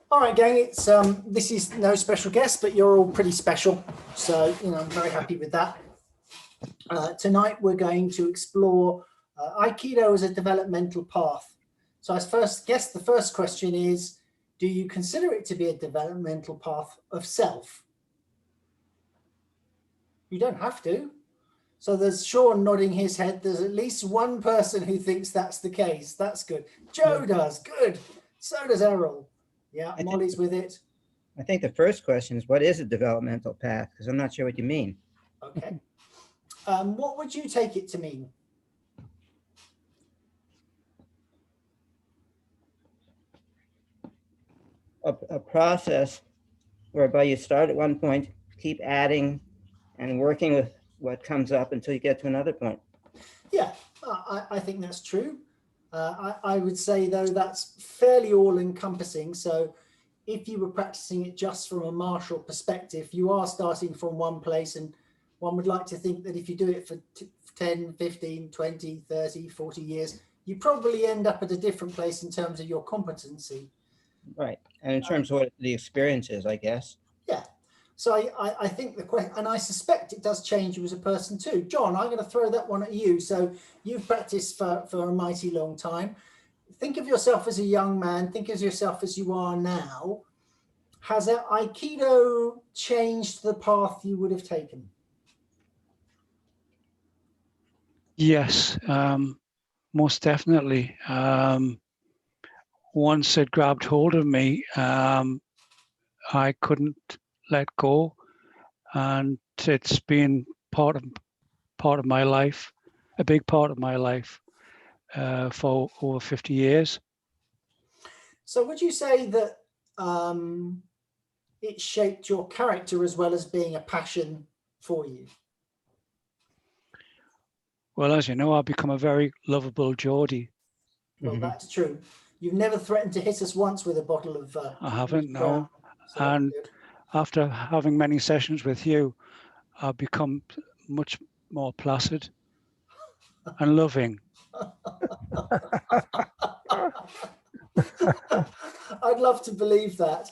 All right, gang. It's this is no special guest, but you're all pretty special. So I'm very happy with that. Tonight we're going to explore Aikido as a developmental path. So I guess the first question is, do you consider it to be a developmental path of self? You don't have to. So there's Sean nodding his head. There's at least one person who thinks that's the case. That's good. Joe does. Good. So does Errol. Yeah, Molly's with it. I think the first question is, what is a developmental path? Because I'm not sure what you mean. Okay. What would you take it to mean? A process whereby you start at one point, keep adding and working with what comes up until you get to another point. Yeah, I think that's true. I would say, though, that's fairly all-encompassing. So if you were practicing it just from a martial perspective, you are starting from one place, and one would like to think that if you do it for 10, 15, 20, 30, 40 years, you probably end up at a different place in terms of your competency. Right. And in terms of what the experience is, I guess. Yeah. So I think the question, and I suspect it does change you as a person too. John, I'm going to throw that one at you. So you've practiced for a mighty long time. Think of yourself as a young man. Think of yourself as you are now. Has Aikido changed the path you would have taken? Yes, most definitely. Once it grabbed hold of me, I couldn't let go, and it's been part of my life, a big part of my life, for over 50 years. So would you say that it shaped your character as well as being a passion for you? Well, as you know, I've become a very lovable Geordie. Well, that's true. You've never threatened to hit us once with a bottle of... I haven't, no. So and after having many sessions with you, I've become much more placid and loving. I'd love to believe that.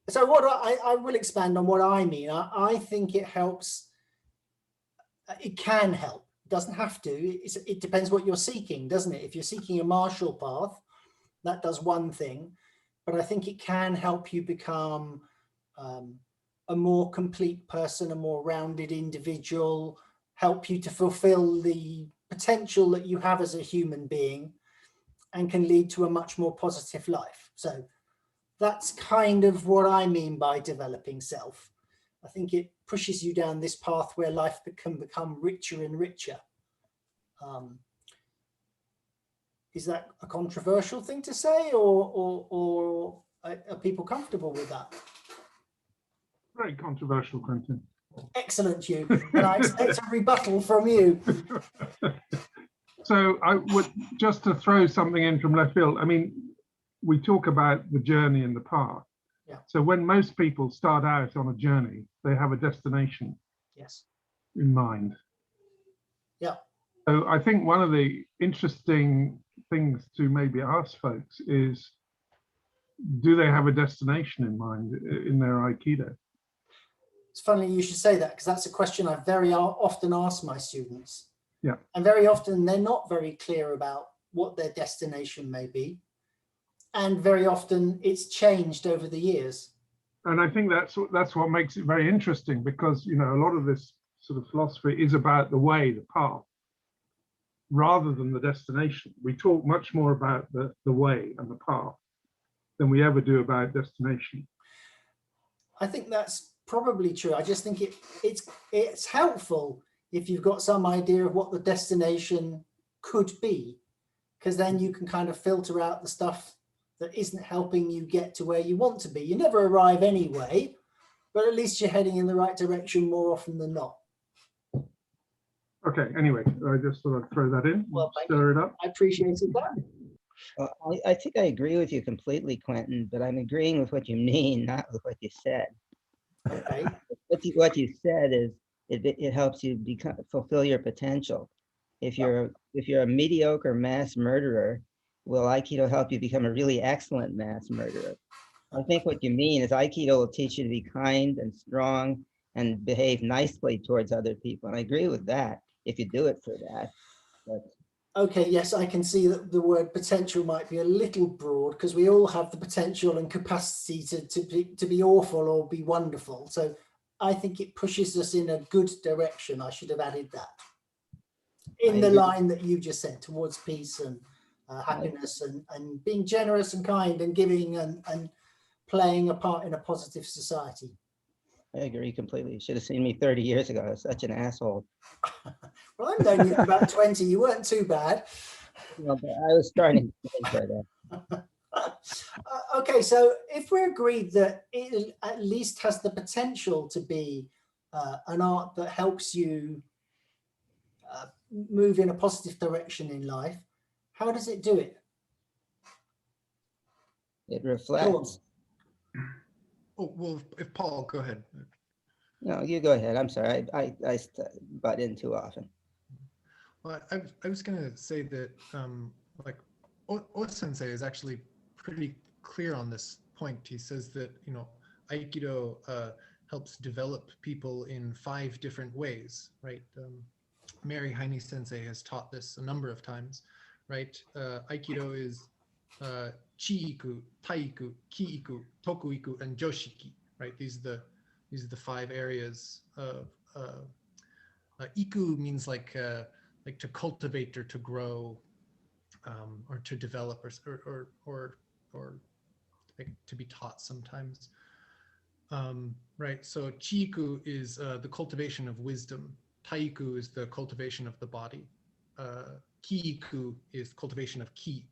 So what I will expand on what I mean. I think it helps. It can help. It doesn't have to. It depends what you're seeking, doesn't it? If you're seeking a martial path, that does one thing. But I think it can help you become a more complete person, a more rounded individual, help you to fulfill the potential that you have as a human being, and can lead to a much more positive life. So that's kind of what I mean by developing self. I think it pushes you down this path where life can become richer and richer. Is that a controversial thing to say, or are people comfortable with that? Very controversial, Quentin. Excellent, Hugh. And I expect a rebuttal from you. So I would, just to throw something in from left field, I mean, we talk about the journey and the path. Yeah. So when most people start out on a journey, they have a destination. Yes. In mind. Yeah. So I think one of the interesting things to maybe ask folks is, do they have a destination in mind in their Aikido? It's funny you should say that, because that's a question I very often ask my students. Yeah. And very often they're not very clear about what their destination may be. And very often it's changed over the years. And I think that's what makes it very interesting, because, you know, a lot of this sort of philosophy is about the way, the path, rather than the destination. We talk much more about the way and the path than we ever do about destination. I think that's probably true. I just think it's helpful if you've got some idea of what the destination could be, because then you can kind of filter out the stuff that isn't helping you get to where you want to be. You never arrive anyway, but at least you're heading in the right direction more often than not. Okay, anyway, I just thought I'd throw that in, well, stir it up. I appreciated that. I think I agree with you completely, Quentin, but I'm agreeing with what you mean, not with what you said. Okay. What you said is it helps you fulfill your potential. If you're a mediocre mass murderer, will Aikido help you become a really excellent mass murderer? I think what you mean is Aikido will teach you to be kind and strong and behave nicely towards other people. And I agree with that if you do it for that. But Okay, yes, I can see that the word potential might be a little broad, because we all have the potential and capacity to be awful or be wonderful. So I think it pushes us in a good direction. I should have added that. In I the agree. line that you just said, towards peace and happiness and being generous and kind and giving and playing a part in a positive society. I agree completely. You should have seen me 30 years ago. I was such an asshole. Well, I've known you for about 20. You weren't too bad. No, but I was starting to think by that. Okay, so if we're agreed that it at least has the potential to be an art that helps you move in a positive direction in life, how does it do it? It Go on. reflects. Oh, well, if Paul, go ahead. No, you go ahead. I'm sorry. I butt in too often. Well, I was going to say that like O-sensei is actually pretty clear on this point. He says that, you know, Aikido helps develop people in 5 different ways, right? Mary Heine Sensei has taught this a number of times, right? Aikido is Chi-iku, Tai-iku, Ki-iku, Toku-iku, and Joshiki, right? These are the 5 areas of iku means like to cultivate or to grow, or to develop, or like to be taught sometimes, right? So Chi-iku is the cultivation of wisdom. Tai-iku is the cultivation of the body. Ki-iku is cultivation of ki.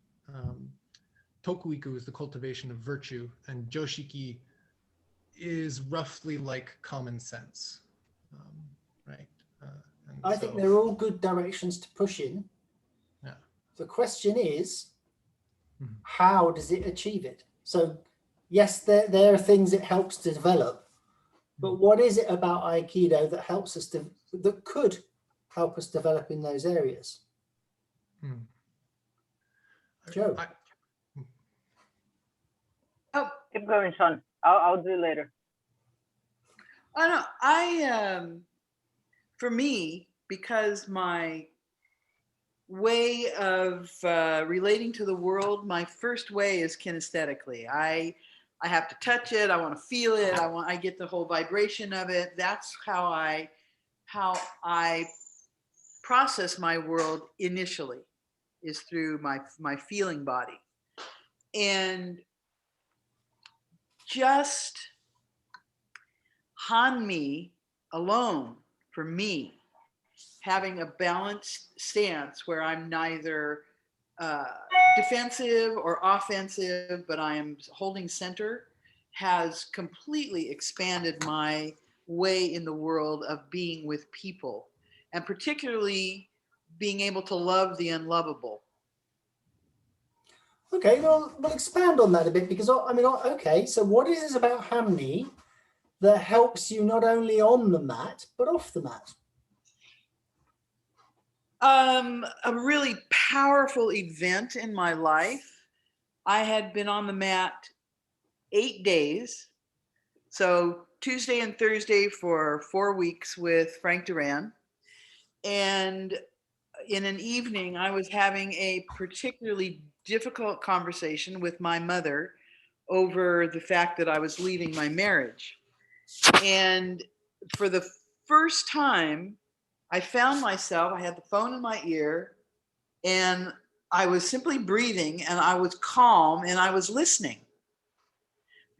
Toku-iku is the cultivation of virtue, and Joshiki is roughly like common sense, right? I think they're all good directions to push in. Yeah. The question is, how does it achieve it? So yes, there are things it helps to develop, but what is it about Aikido that helps us that could help us develop in those areas? Joe. Oh, keep going, Sean. I'll do it later. For me, because my way of relating to the world, my first way is kinesthetically. I have to touch it. I want to feel it. I get the whole vibration of it. That's how I process my world initially, is through my feeling body. And just Hanmi alone, for me, having a balanced stance where I'm neither defensive or offensive, but I am holding center, has completely expanded my way in the world of being with people, and particularly being able to love the unlovable. Okay, well, we'll expand on that a bit, because I mean, okay, so what is it about Hamni that helps you not only on the mat, but off the mat? A really powerful event in my life. I had been on the mat 8 days. So Tuesday and Thursday for 4 weeks with Frank Duran. And in an evening, I was having a particularly difficult conversation with my mother over the fact that I was leaving my marriage. And for the first time, I found myself, I had the phone in my ear, and I was simply breathing, and I was calm, and I was listening.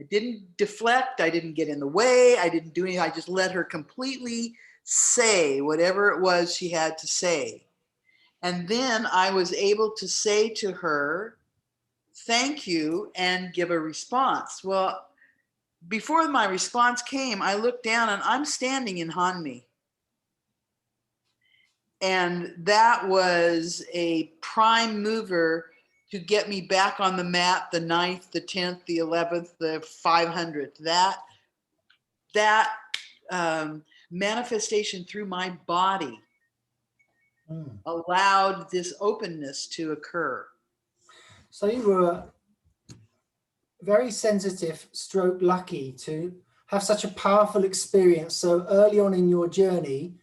I didn't deflect, I didn't get in the way, I didn't do anything, I just let her completely say whatever it was she had to say. And then I was able to say to her, thank you, and give a response. Well, before my response came, I looked down and I'm standing in Hanmi. And that was a prime mover to get me back on the mat, the 9th, the 10th, the 11th, the 500th. That manifestation through my body allowed this openness to occur. So you were very sensitive, stroke lucky to have such a powerful experience so early on in your journey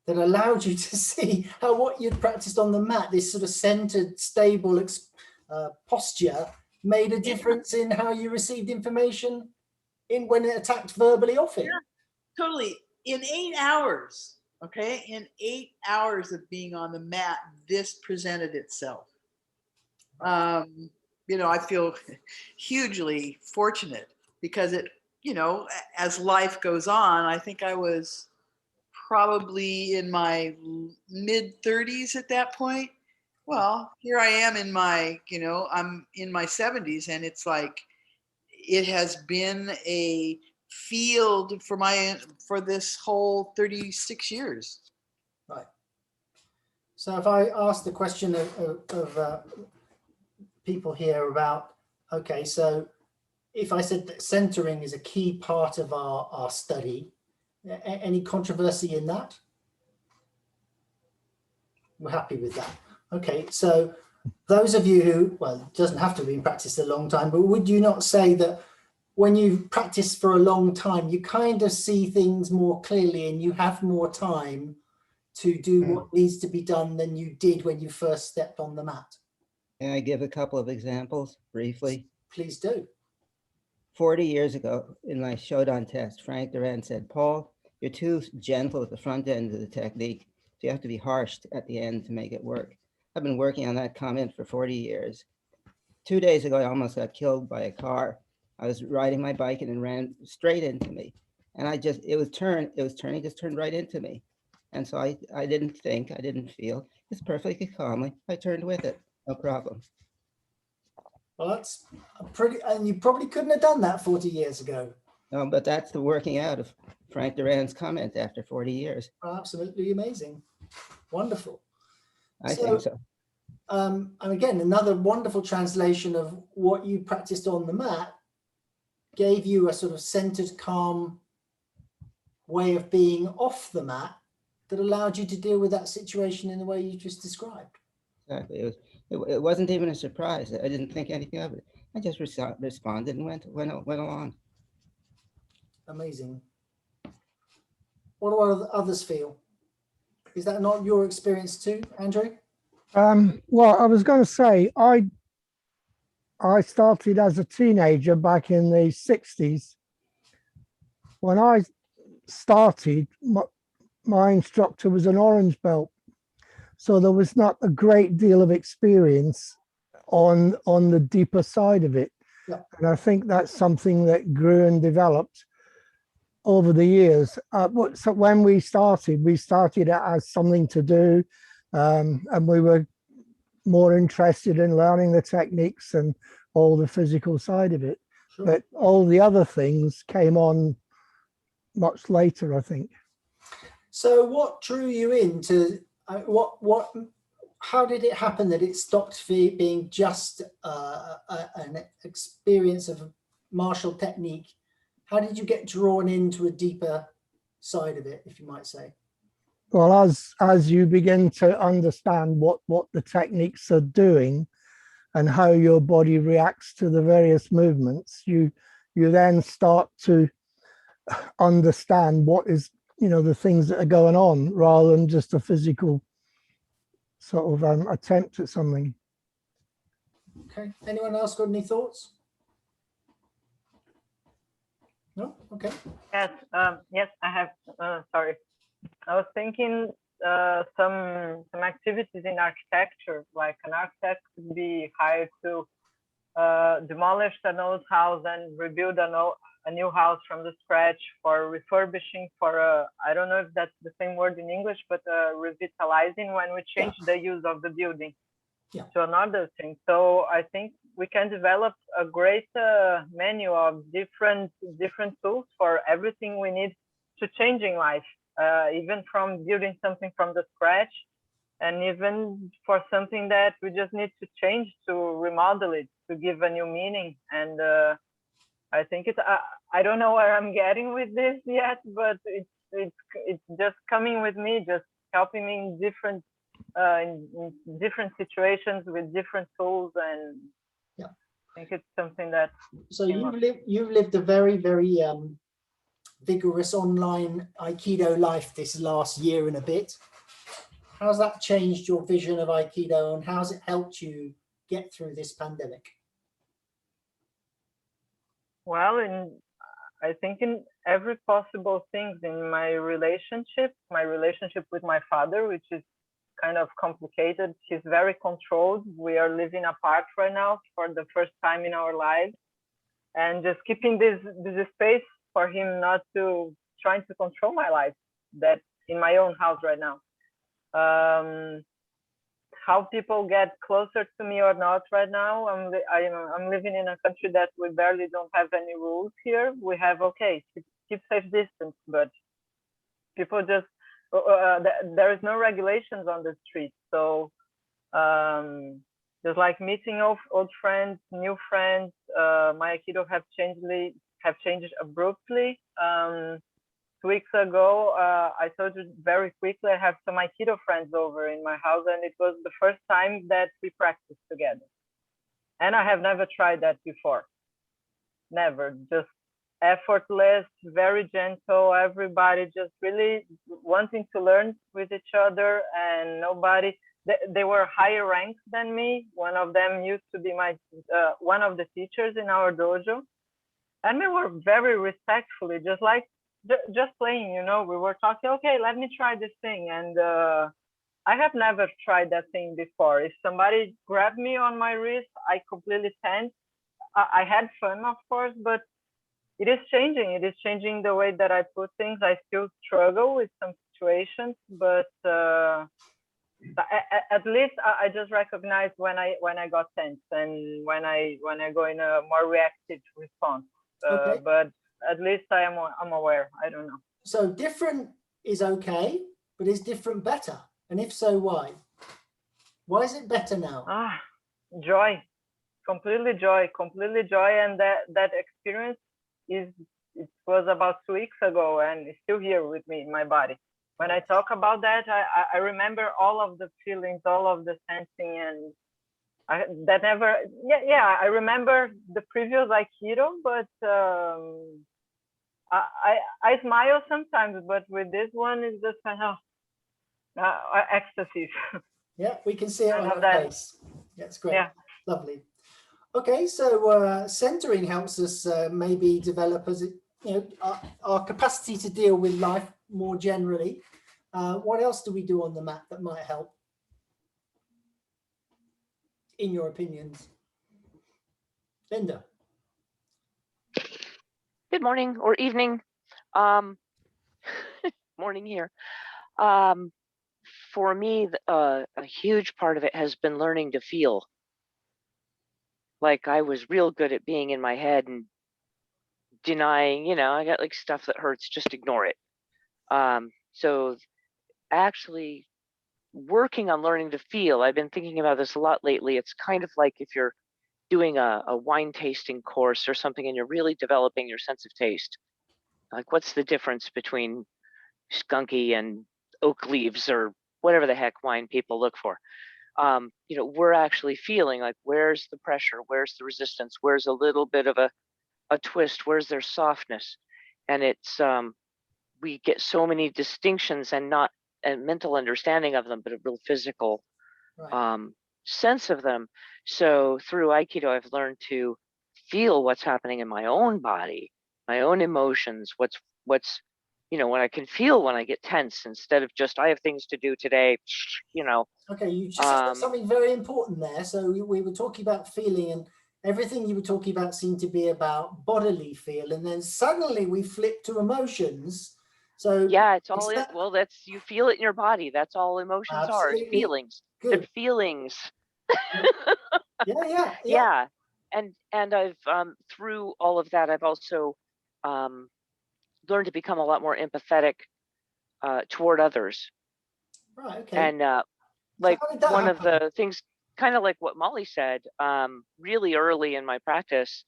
that allowed you to see how what you'd practiced on the mat, this sort of centered, stable posture, made a difference in how you received information in when it attacked verbally off it. Yeah, totally. In 8 hours, okay, in 8 hours of being on the mat, this presented itself. You know, I feel hugely fortunate because it, you know, as life goes on, I think I was probably in my mid 30s at that point. Well, here I am in my, you know, I'm in my 70s, and it's like it has been a field for this whole 36 years. Right. So if I ask the question of people here about, okay, so if I said that centering is a key part of our study, any controversy in that? We're happy with that. Okay, so those of you who, well, it doesn't have to have been practiced a long time, but would you not say that when you practice for a long time, you kind of see things more clearly and you have more time to do what needs to be done than you did when you first stepped on the mat? Can I give a couple of examples briefly? Please do. 40 years ago in my Shodan test, Frank Duran said, Paul, you're too gentle at the front end of the technique, so you have to be harsh at the end to make it work. I've been working on that comment for 40 years. 2 days ago, I almost got killed by a car. I was riding my bike and it ran straight into me. And it was turning, just turned right into me. And so I didn't think, I didn't feel, just perfectly calmly, I turned with it, no problem. Well, that's and you probably couldn't have done that 40 years ago. No, but that's the working out of Frank Duran's comment after 40 years. Absolutely amazing. Wonderful. I think so. And again, another wonderful translation of what you practiced on the mat gave you a sort of centered, calm way of being off the mat that allowed you to deal with that situation in the way you just described. Exactly. It wasn't even a surprise. I didn't think anything of it. I just responded and went along. Amazing. What do others feel? Is that not your experience too, Andrew? Well, I was going to say, I started as a teenager back in the 60s. When I started, my instructor was an orange belt. So there was not a great deal of experience on the deeper side of it. Yeah. And I think that's something that grew and developed over the years. So when we started it as something to do, and we were more interested in learning the techniques and all the physical side of it. Sure. But all the other things came on much later, I think. So what drew you into how did it happen that it stopped being just an experience of martial technique? How did you get drawn into a deeper side of it, if you might say? Well, as you begin to understand what the techniques are doing and how your body reacts to the various movements, you then start to understand what is, the things that are going on rather than just a physical sort of attempt at something. Okay. Anyone else got any thoughts? No? Okay. Yes, yes, I have. Sorry, I was thinking some activities in architecture, like an architect could be hired to demolish an old house and rebuild a new house from the scratch, for refurbishing, for I don't know if that's the same word in English, but revitalizing, when we change the use of the building to another thing. So I think we can develop a great menu of different tools for everything we need to change in life, even from building something from the scratch, and even for something that we just need to change, to remodel it, to give a new meaning. And I think it's I don't know where I'm getting with this yet, but it's just coming with me, just helping me in different situations with different tools, and I think it's something that. So you've lived a very, very vigorous online Aikido life this last year and a bit. How's that changed your vision of Aikido, and how's it helped you get through this pandemic? Well, I think in every possible things in my relationship with my father, which is kind of complicated. He's very controlled. We are living apart right now for the first time in our lives, and just keeping this space for him not to trying to control my life, that in my own house right now. How people get closer to me or not right now. I'm living in a country that we barely don't have any rules here. We have, okay, keep safe distance, but people just, there is no regulations on the street. So just like meeting old friends, new friends, my Aikido have changed abruptly. 2 weeks ago, I told you very quickly, I have some Aikido friends over in my house, and it was the first time that we practiced together. And I have never tried that before. Never. Just effortless, very gentle, everybody just really wanting to learn with each other, and nobody, they were higher ranks than me. One of them used to be one of the teachers in our dojo. And we were very respectfully, just playing, you know, we were talking, okay, let me try this thing. And I have never tried that thing before. If somebody grabbed me on my wrist, I completely tense. I had fun, of course, but it is changing. It is changing the way that I put things. I still struggle with some situations, but at least I just recognize when I got tense and when I go in a more reactive response. Okay. But at least I'm aware. I don't know. So different is okay, but is different better? And if so, why? Why is it better now? Joy, completely joy. And that experience it was about 2 weeks ago, and it's still here with me in my body. When I talk about that, I remember all of the feelings, all of the sensing, and I remember the previous Aikido, but I smile sometimes, but with this one, it's just kind of ecstasy. Yeah, we can see it on your face. That's great. Yeah. Lovely. Okay, so centering helps us maybe develop our capacity to deal with life more generally. What else do we do on the mat that might help, in your opinions? Linda. Good morning or evening. Morning here. For me, a huge part of it has been learning to feel. Like I was real good at being in my head and denying, I got like stuff that hurts, just ignore it. So actually working on learning to feel, I've been thinking about this a lot lately. It's kind of like if you're doing a wine tasting course or something and you're really developing your sense of taste. Like what's the difference between skunky and oak leaves or whatever the heck wine people look for? We're actually feeling like, where's the pressure? Where's the resistance? Where's a little bit of a twist? Where's their softness? And it's, we get so many distinctions and not a mental understanding of them, but a real physical sense of them. So through Aikido, I've learned to feel what's happening in my own body, my own emotions, what's what I can feel when I get tense, instead of just, I have things to do today, Okay, you just said something very important there. So we were talking about feeling, and everything you were talking about seemed to be about bodily feel, and then suddenly we flipped to emotions. So yeah, it's all well, that's, you feel it in your body. That's all emotions are, feelings. Good. They're feelings. Yeah. And I've through all of that, I've also learned to become a lot more empathetic toward others. Right. Okay. And like one of the things, kind of like what Molly said, really early in my practice,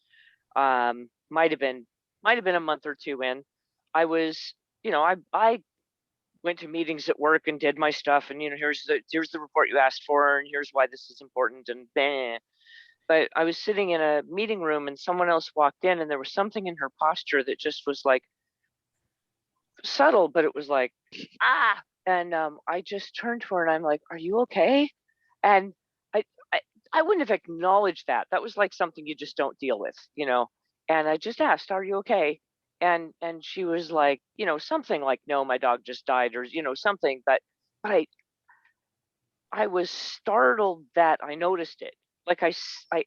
might have been a month or two in, I was, I went to meetings at work and did my stuff, and here's the report you asked for, and here's why this is important, and bam. but I was sitting in a meeting room and someone else walked in and there was something in her posture that just was like subtle, but it was like, ah, and I just turned to her and I'm like, are you okay? And I, I, I wouldn't have acknowledged that. That was like something you just don't deal with, you know? And I just asked, are you okay? And she was like, you know, something like, no, my dog just died, or, you know, something, but I was startled that I noticed it. Like I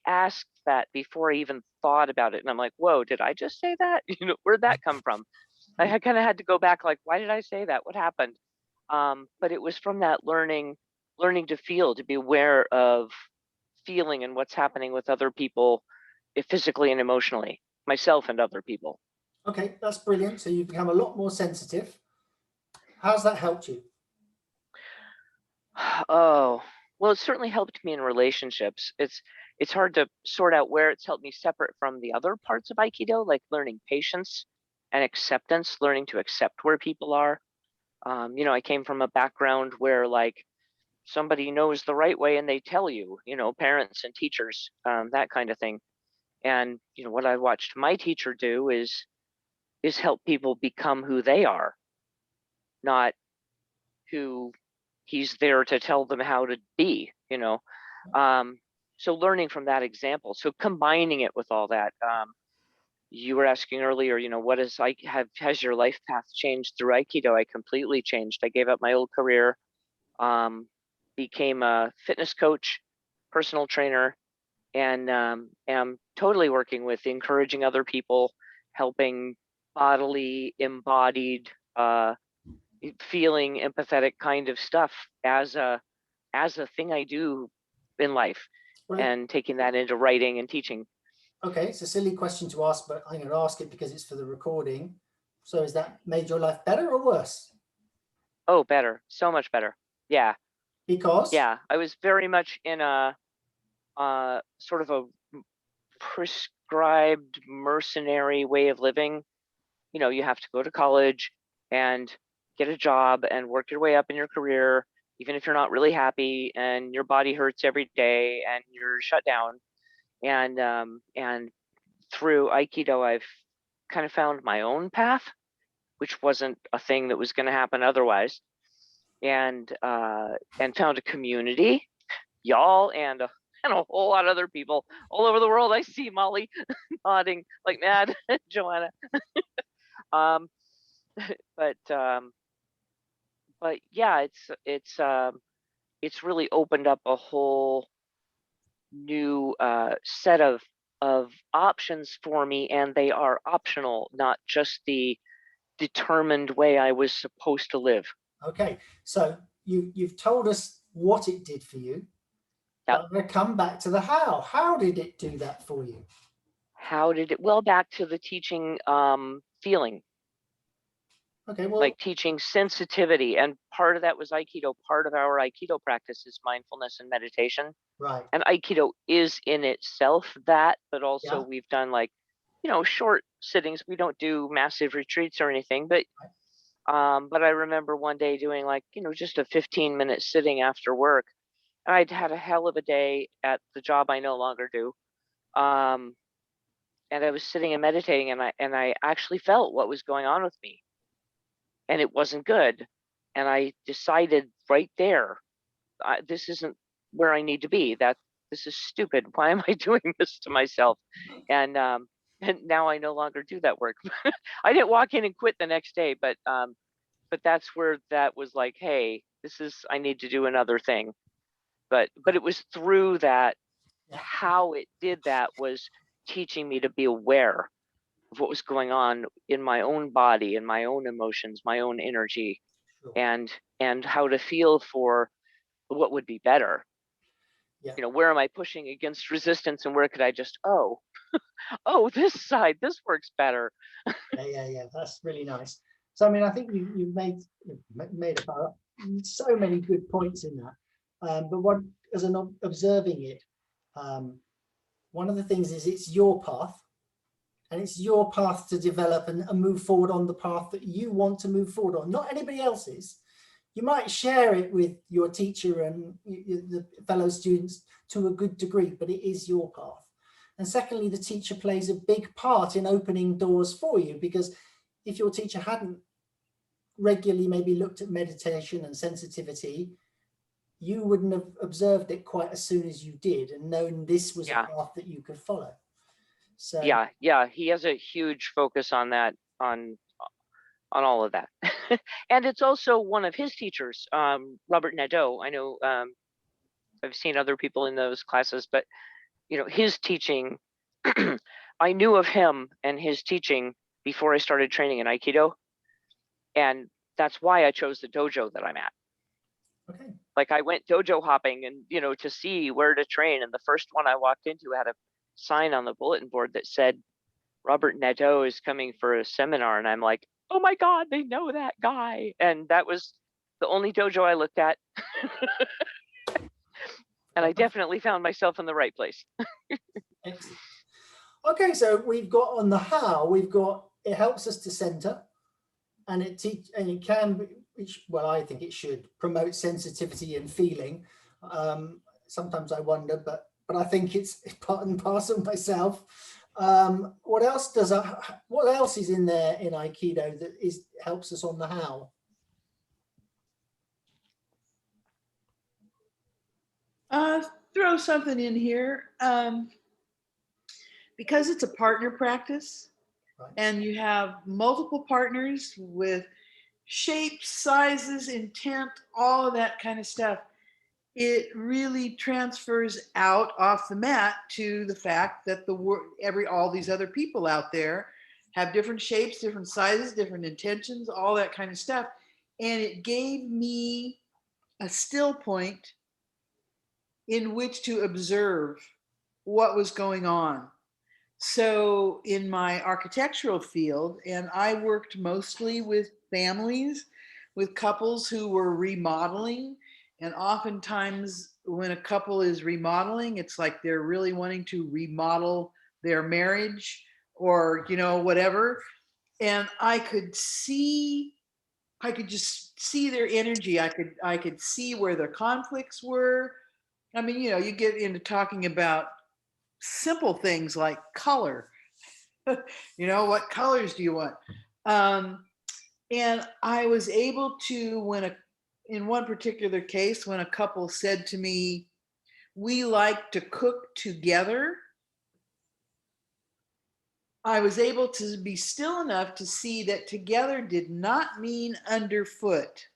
asked that before I even thought about it. And I'm like, whoa, did I just say that? You know, where'd that come from? I kind of had to go back, like, why did I say that? What happened? But it was from that learning to feel, to be aware of feeling and what's happening with other people, physically and emotionally, myself and other people. Okay, that's brilliant. So you've become a lot more sensitive. How's that helped you? Oh, well, it certainly helped me in relationships. It's hard to sort out where it's helped me separate from the other parts of Aikido, like learning patience and acceptance, learning to accept where people are. You know, I came from a background where like somebody knows the right way and they tell you, you know, parents and teachers, that kind of thing. And, you know, what I watched my teacher do is help people become who they are, not who he's there to tell them how to be, you know. So learning from that example, so combining it with all that. You were asking earlier, you know, what is has your life path changed through Aikido? I completely changed. I gave up my old career, became a fitness coach, personal trainer, and am totally working with encouraging other people, helping bodily, embodied, feeling, empathetic kind of stuff as a thing I do in life, Well, and taking that into writing and teaching. okay, it's a silly question to ask, but I'm going to ask it because it's for the recording. So has that made your life better or worse? Oh, better, so much better. Yeah, Because? yeah. I was very much in a sort of a prescribed mercenary way of living. You know, you have to go to college and get a job and work your way up in your career, even if you're not really happy and your body hurts every day and you're shut down. And through Aikido, I've kind of found my own path, which wasn't a thing that was going to happen otherwise, and found a community, y'all, and a whole lot of other people all over the world. I see Molly nodding like mad, Joanna. um, but yeah, it's really opened up a whole new set of options for me, and they are optional, not just the determined way I was supposed to live. Okay, so you've told us what it did for you. Yep. But I'm going to come back to the how. How did it do that for you? How did it? Well, back to the teaching feeling. Okay, well, like teaching sensitivity, and part of that was Aikido. Part of our Aikido practice is mindfulness and meditation. right. And Aikido is in itself that, but also Yeah. we've done like, you know, short sittings. We don't do massive retreats or anything, but I remember one day doing like, you know, just a 15-minute sitting after work. And I'd had a hell of a day at the job I no longer do. And I was sitting and meditating, and I actually felt what was going on with me. And it wasn't good. And I decided right there, this isn't where I need to be. This is stupid. Why am I doing this to myself? And now I no longer do that work. I didn't walk in and quit the next day, but that's where that was like, hey, I need to do another thing. But it was through that, how it did that was teaching me to be aware of what was going on in my own body and my own emotions, my own energy, Sure. and how to feel for what would be better. Yeah. You know, where am I pushing against resistance, and where could I just, oh, this side, this works better. Yeah. That's really nice. So, I mean, I think you've made about so many good points in that. But what, as an observing it, one of the things is it's your path, and it's your path to develop and move forward on the path that you want to move forward on, not anybody else's. you might share it with your teacher and the fellow students to a good degree, but it is your path. And secondly, the teacher plays a big part in opening doors for you, because if your teacher hadn't regularly maybe looked at meditation and sensitivity, you wouldn't have observed it quite as soon as you did and known this was a path that you could follow. So yeah, he has a huge focus on that, on all of that. And it's also one of his teachers, Robert Nadeau. I know I've seen other people in those classes, but you know, his teaching, I knew of him and his teaching before I started training in Aikido. And that's why I chose the dojo that I'm at. okay. Like I went dojo hopping and, you know, to see where to train. And the first one I walked into had a sign on the bulletin board that said, Robert Nadeau is coming for a seminar. And I'm like, oh my God, they know that guy. And that was the only dojo I looked at. And I definitely found myself in the right place. Excellent. Okay, so we've got on the how, we've got, it helps us to center, and it can be, well, I think it should promote sensitivity and feeling. Sometimes I wonder, but I think it's part and parcel myself. What else is in there in Aikido that helps us on the how? Throw something in here. Because it's a partner practice, right, and you have multiple partners with shapes, sizes, intent, all of that kind of stuff, it really transfers out off the mat to the fact that all these other people out there have different shapes, different sizes, different intentions, all that kind of stuff. And it gave me a still point in which to observe what was going on. So in my architectural field, and I worked mostly with families, with couples who were remodeling. And oftentimes when a couple is remodeling, it's like they're really wanting to remodel their marriage or, you know, whatever. And I could just see their energy. I could see where their conflicts were. I mean, you know, you get into talking about simple things like color. You know, what colors do you want? And I was able to, in one particular case, when a couple said to me, we like to cook together, I was able to be still enough to see that together did not mean underfoot.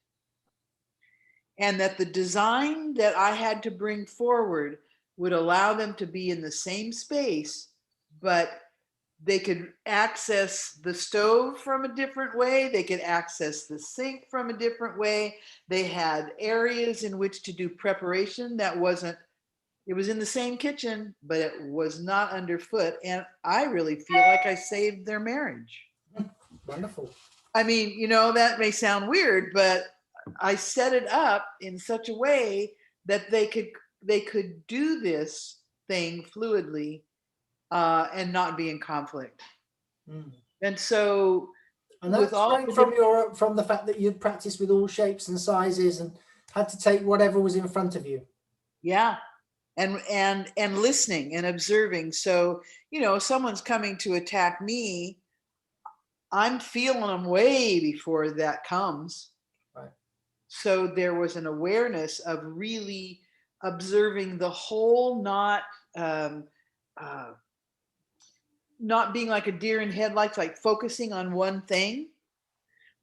And that the design that I had to bring forward would allow them to be in the same space, but they could access the stove from a different way. They could access the sink from a different way. They had areas in which to do preparation it was in the same kitchen, but it was not underfoot. And I really feel like I saved their marriage. Wonderful. I mean, you know, that may sound weird, but I set it up in such a way that they could do this thing fluidly and not be in conflict. Mm. And so, and that's from the fact that you practiced with all shapes and sizes and had to take whatever was in front of you. Yeah, and listening and observing. So, you know, someone's coming to attack me, I'm feeling them way before that comes. Right. So there was an awareness of really observing the whole, not being like a deer in headlights, like focusing on one thing,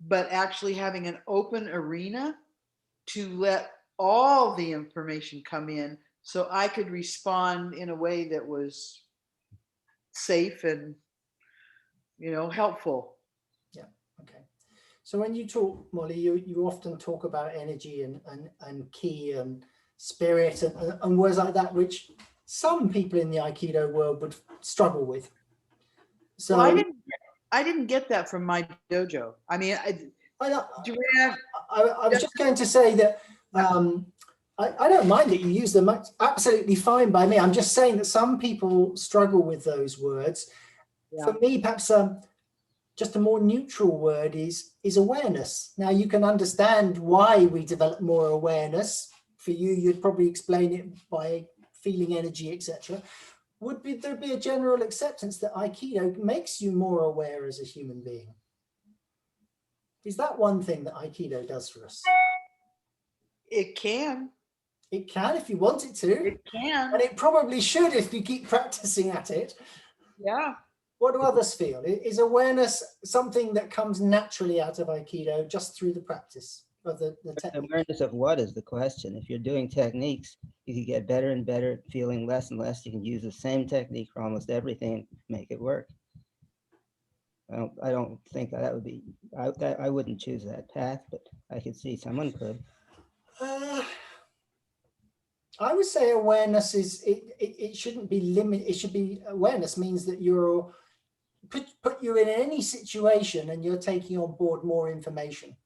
but actually having an open arena to let all the information come in so I could respond in a way that was safe and, you know, helpful. Yeah. Okay. So when you talk, Molly, you often talk about energy and ki and spirit and words like that, which some people in the Aikido world would struggle with. So well, I didn't get that from my dojo. I mean, I was just going to say that I don't mind that you use them. It's absolutely fine by me. I'm just saying that some people struggle with those words. Yeah. For me, perhaps just a more neutral word is awareness. Now you can understand why we develop more awareness. For you, you'd probably explain it by feeling energy, etc. There be a general acceptance that Aikido makes you more aware as a human being? Is that one thing that Aikido does for us? It can. It can if you want it to. It can. And it probably should if you keep practicing at it. Yeah. What do others feel? Is awareness something that comes naturally out of Aikido just through the practice of the technique? Awareness of what is the question? If you're doing techniques, you can get better and better at feeling less and less. You can use the same technique for almost everything and make it work. I don't think that would be, I wouldn't choose that path, but I could see someone could. I would say awareness is, it shouldn't be limited. It should be, awareness means that you're, put you in any situation and you're taking on board more information.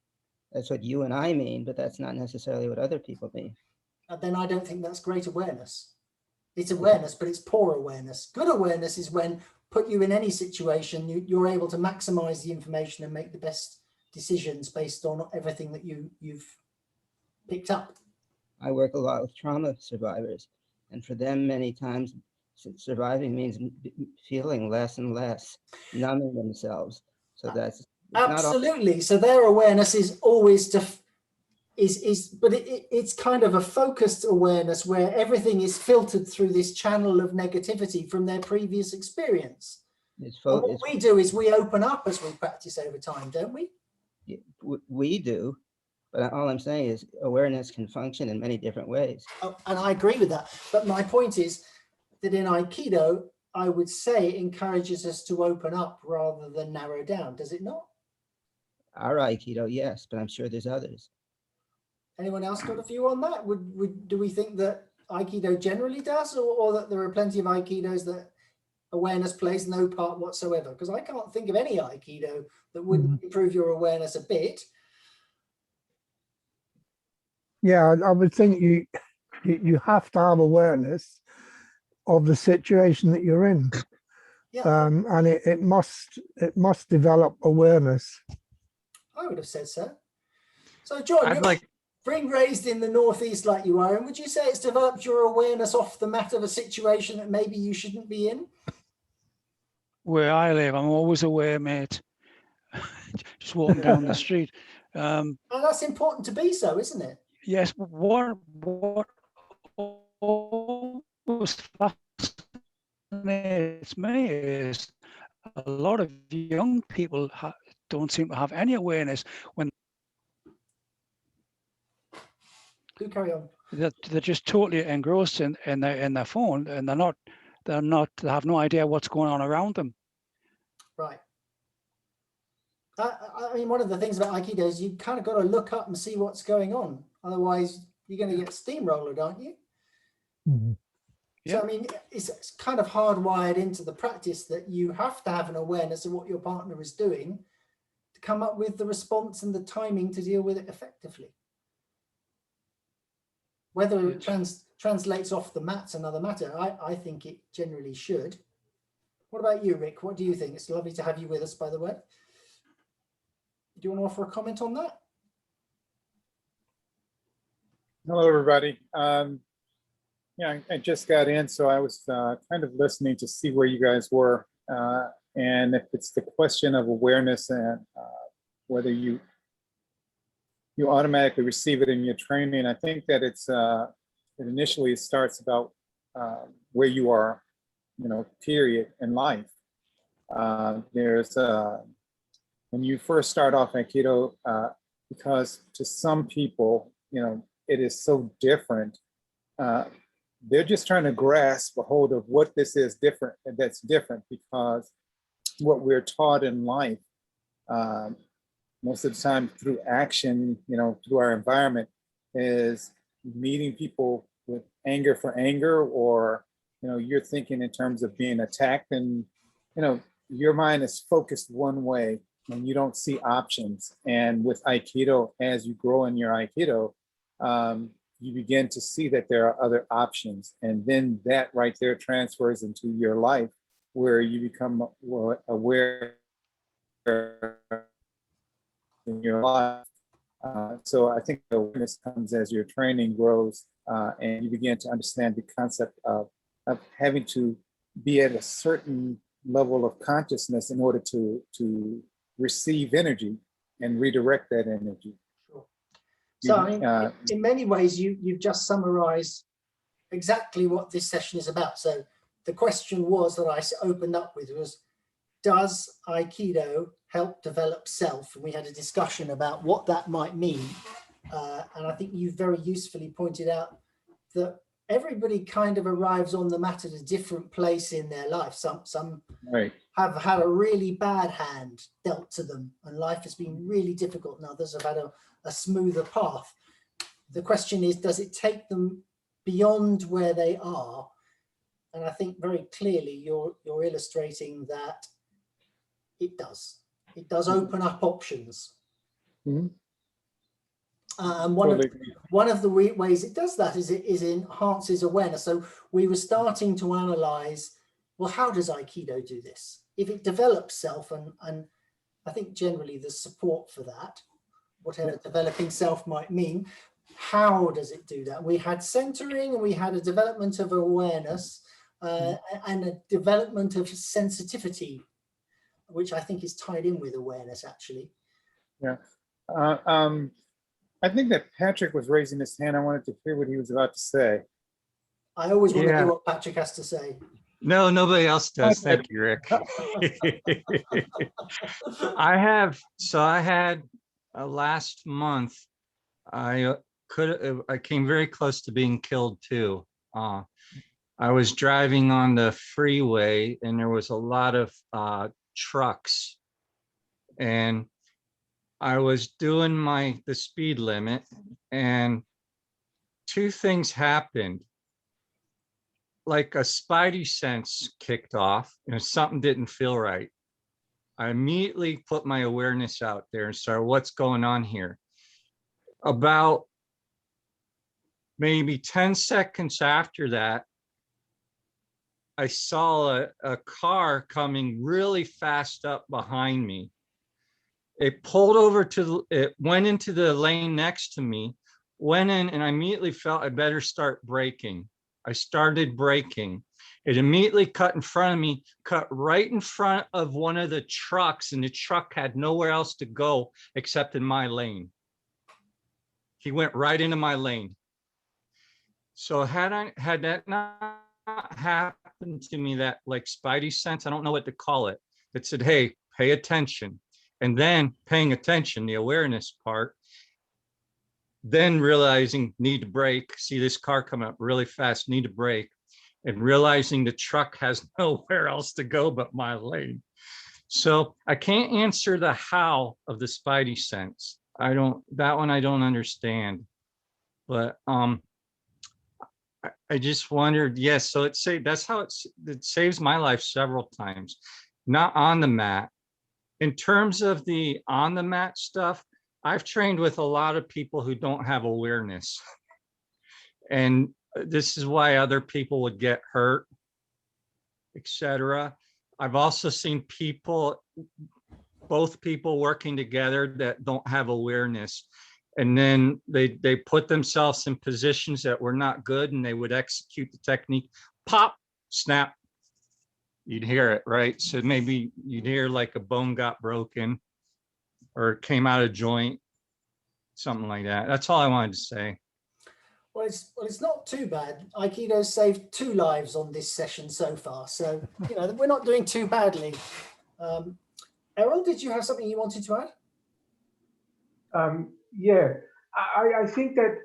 That's what you and I mean, but that's not necessarily what other people mean. Then I don't think that's great awareness. It's awareness, but it's poor awareness. Good awareness is when put you in any situation, you're able to maximize the information and make the best decisions based on everything that you've picked up. I work a lot with trauma survivors, and for them, many times surviving means feeling less and less, numbing themselves. So that's absolutely. So their awareness is always to but it's kind of a focused awareness where everything is filtered through this channel of negativity from their previous experience. And what we do is we open up as we practice over time, don't we? We do, but all I'm saying is awareness can function in many different ways. Oh, and I agree with that. But my point is that in Aikido, I would say it encourages us to open up rather than narrow down. Does it not? Our Aikido, yes, but I'm sure there's others. Anyone else got a view on that? Do we think that Aikido generally does, or that there are plenty of Aikidos that awareness plays no part whatsoever? Because I can't think of any Aikido that wouldn't improve your awareness a bit. Yeah, I would think you have to have awareness of the situation that you're in. Yeah. And it must develop awareness. I would have said so. So John, you're being raised in the Northeast like you are, and would you say it's developed your awareness off the mat of a situation that maybe you shouldn't be in? Where I live, I'm always aware, mate. Just walking down the street. And that's important to be so, isn't it? Yes, what always fascinates me is a lot of young people don't seem to have any awareness when Do carry on. They're just totally engrossed in their phone, and they have no idea what's going on around them. Right. I mean, one of the things about Aikido is you kind of got to look up and see what's going on. Otherwise, you're going to get steamrolled, aren't you? Mm-hmm. Yeah. So, I mean, it's kind of hardwired into the practice that you have to have an awareness of what your partner is doing to come up with the response and the timing to deal with it effectively. Whether it translates off the mat's another matter. I think it generally should. What about you, Rick? What do you think? It's lovely to have you with us, by the way. Do you want to offer a comment on that? Hello, everybody. Yeah, I just got in, so I was kind of listening to see where you guys were. And if it's the question of awareness and whether you automatically receive it in your training, I think that it initially starts about where you are, period, in life. There's when you first start off Aikido, because to some people, it is so different. They're just trying to grasp a hold of what this is different, that's different, because what we're taught in life, most of the time through action, through our environment, is meeting people with anger for anger, or, you're thinking in terms of being attacked, and, your mind is focused one way and you don't see options. And with Aikido, as you grow in your Aikido, you begin to see that there are other options. And then that right there transfers into your life, where you become more aware in your life. So I think the awareness comes as your training grows and you begin to understand the concept of having to be at a certain level of consciousness in order to receive energy and redirect that energy. Sure. So I mean, Uh, in many ways, you've just summarized exactly what this session is about. So the question was that I opened up with was, does Aikido help develop self? And we had a discussion about what that might mean. And I think you very usefully pointed out that everybody kind of arrives on the mat at a different place in their life. Some right. have had a really bad hand dealt to them and life has been really difficult, and others have had a smoother path. The question is, does it take them beyond where they are? And I think very clearly you're illustrating that it does. It does open up options. Mm-hmm. And one of the ways it does that is it enhances awareness. So we were starting to analyze, well, how does Aikido do this? If it develops self, and I think generally there's support for that, whatever developing self might mean, how does it do that? We had centering, and we had a development of awareness and a development of sensitivity, which I think is tied in with awareness, actually. Yeah. I think that Patrick was raising his hand. I wanted to hear what he was about to say. I always want to hear what Patrick has to say. No, nobody else does. Thank you, Rick. I had last month, I came very close to being killed too. I was driving on the freeway and there was a lot of trucks, and I was doing the speed limit, and two things happened. Like a spidey sense kicked off, something didn't feel right. I immediately put my awareness out there and started, what's going on here? About maybe 10 seconds after that, I saw a car coming really fast up behind me. It pulled over it went into the lane next to me, went in, and I immediately felt I better start braking. I started braking. It immediately cut in front of me, cut right in front of one of the trucks, and the truck had nowhere else to go except in my lane. He went right into my lane. So had that not happened to me, that like spidey sense, I don't know what to call it, that said, hey, pay attention. And then paying attention, the awareness part, then realizing need to brake, see this car coming up really fast, need to brake, and realizing the truck has nowhere else to go but my lane. So I can't answer the how of the spidey sense. That one I don't understand. But I just wondered, yes, so that's how it saves my life several times, not on the mat. In terms of the on the mat stuff, I've trained with a lot of people who don't have awareness. And this is why other people would get hurt, etc. I've also seen both people working together that don't have awareness. And then they put themselves in positions that were not good, and they would execute the technique, pop, snap. You'd hear it, right? So maybe you'd hear like a bone got broken or came out of joint, something like that. That's all I wanted to say. Well, it's not too bad. Aikido saved 2 lives on this session so far, so we're not doing too badly. Errol, did you have something you wanted to add? Yeah, I think that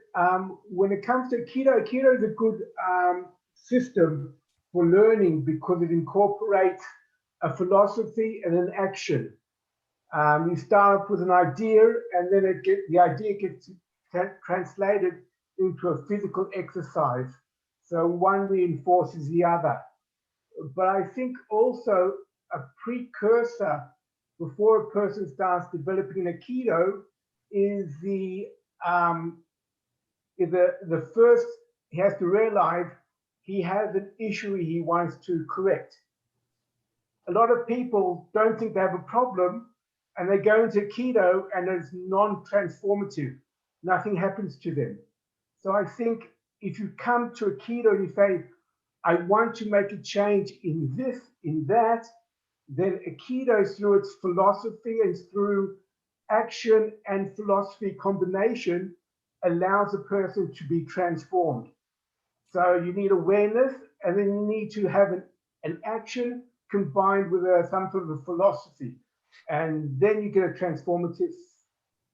when it comes to Aikido is a good system for learning because it incorporates a philosophy and an action. You start off with an idea, and then the idea gets translated into a physical exercise. So one reinforces the other. But I think also a precursor before a person starts developing Aikido is the first, he has to realize he has an issue he wants to correct. A lot of people don't think they have a problem and they go into Aikido and it's non-transformative. Nothing happens to them. So I think if you come to Aikido and you say, I want to make a change in this, in that, then Aikido through its philosophy and through action and philosophy combination allows a person to be transformed. So you need awareness, and then you need to have an action combined with some sort of a philosophy. And then you get a transformative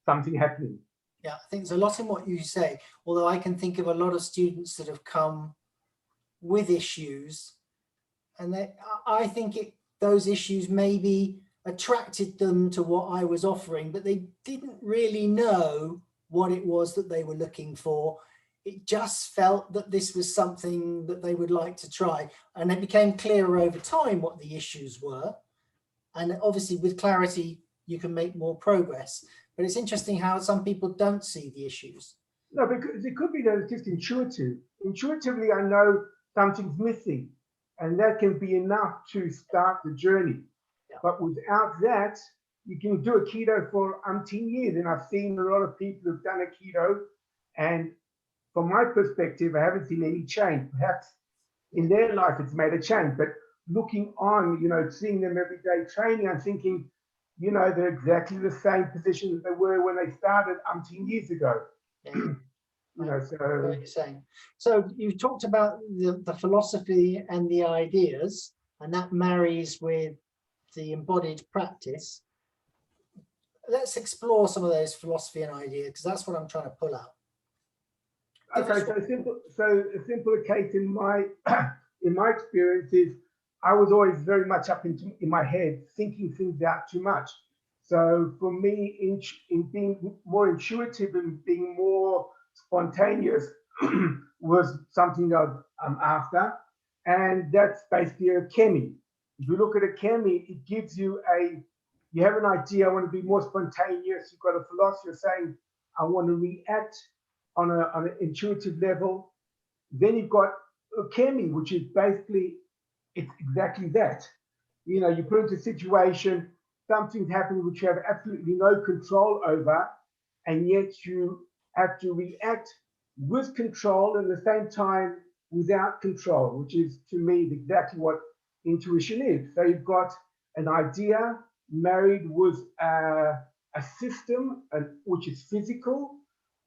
something happening. Yeah, I think there's a lot in what you say, although I can think of a lot of students that have come with issues, and I think those issues maybe attracted them to what I was offering, but they didn't really know what it was that they were looking for. It just felt that this was something that they would like to try, and it became clearer over time what the issues were. And obviously with clarity, you can make more progress. But it's interesting how some people don't see the issues. No, because it could be that it's just intuitive. Intuitively, I know something's missing, and that can be enough to start the journey. Yeah. But without that, you can do Aikido for umpteen years. And I've seen a lot of people who've done Aikido, and from my perspective, I haven't seen any change. Perhaps in their life it's made a change, but looking on, seeing them every day training, I'm thinking, they're exactly the same position that they were when they started umpteen years ago. Yeah. So what you're saying. So you talked about the philosophy and the ideas, and that marries with the embodied practice. Let's explore some of those philosophy and ideas, because that's what I'm trying to pull out. Okay, so a simple case in my experience is I was always very much up in my head, thinking things out too much. So for me, in being more intuitive and being more spontaneous was something that I'm after, and that's basically a chemi. If you look at a chemi, it gives you you have an idea, I want to be more spontaneous, you've got a philosophy of saying, I want to react on an intuitive level. Then you've got a chemi, which is basically, it's exactly that. You put into a situation, something's happening which you have absolutely no control over, and yet you have to react with control and at the same time without control, which is to me exactly what intuition is. So you've got an idea married with a system which is physical,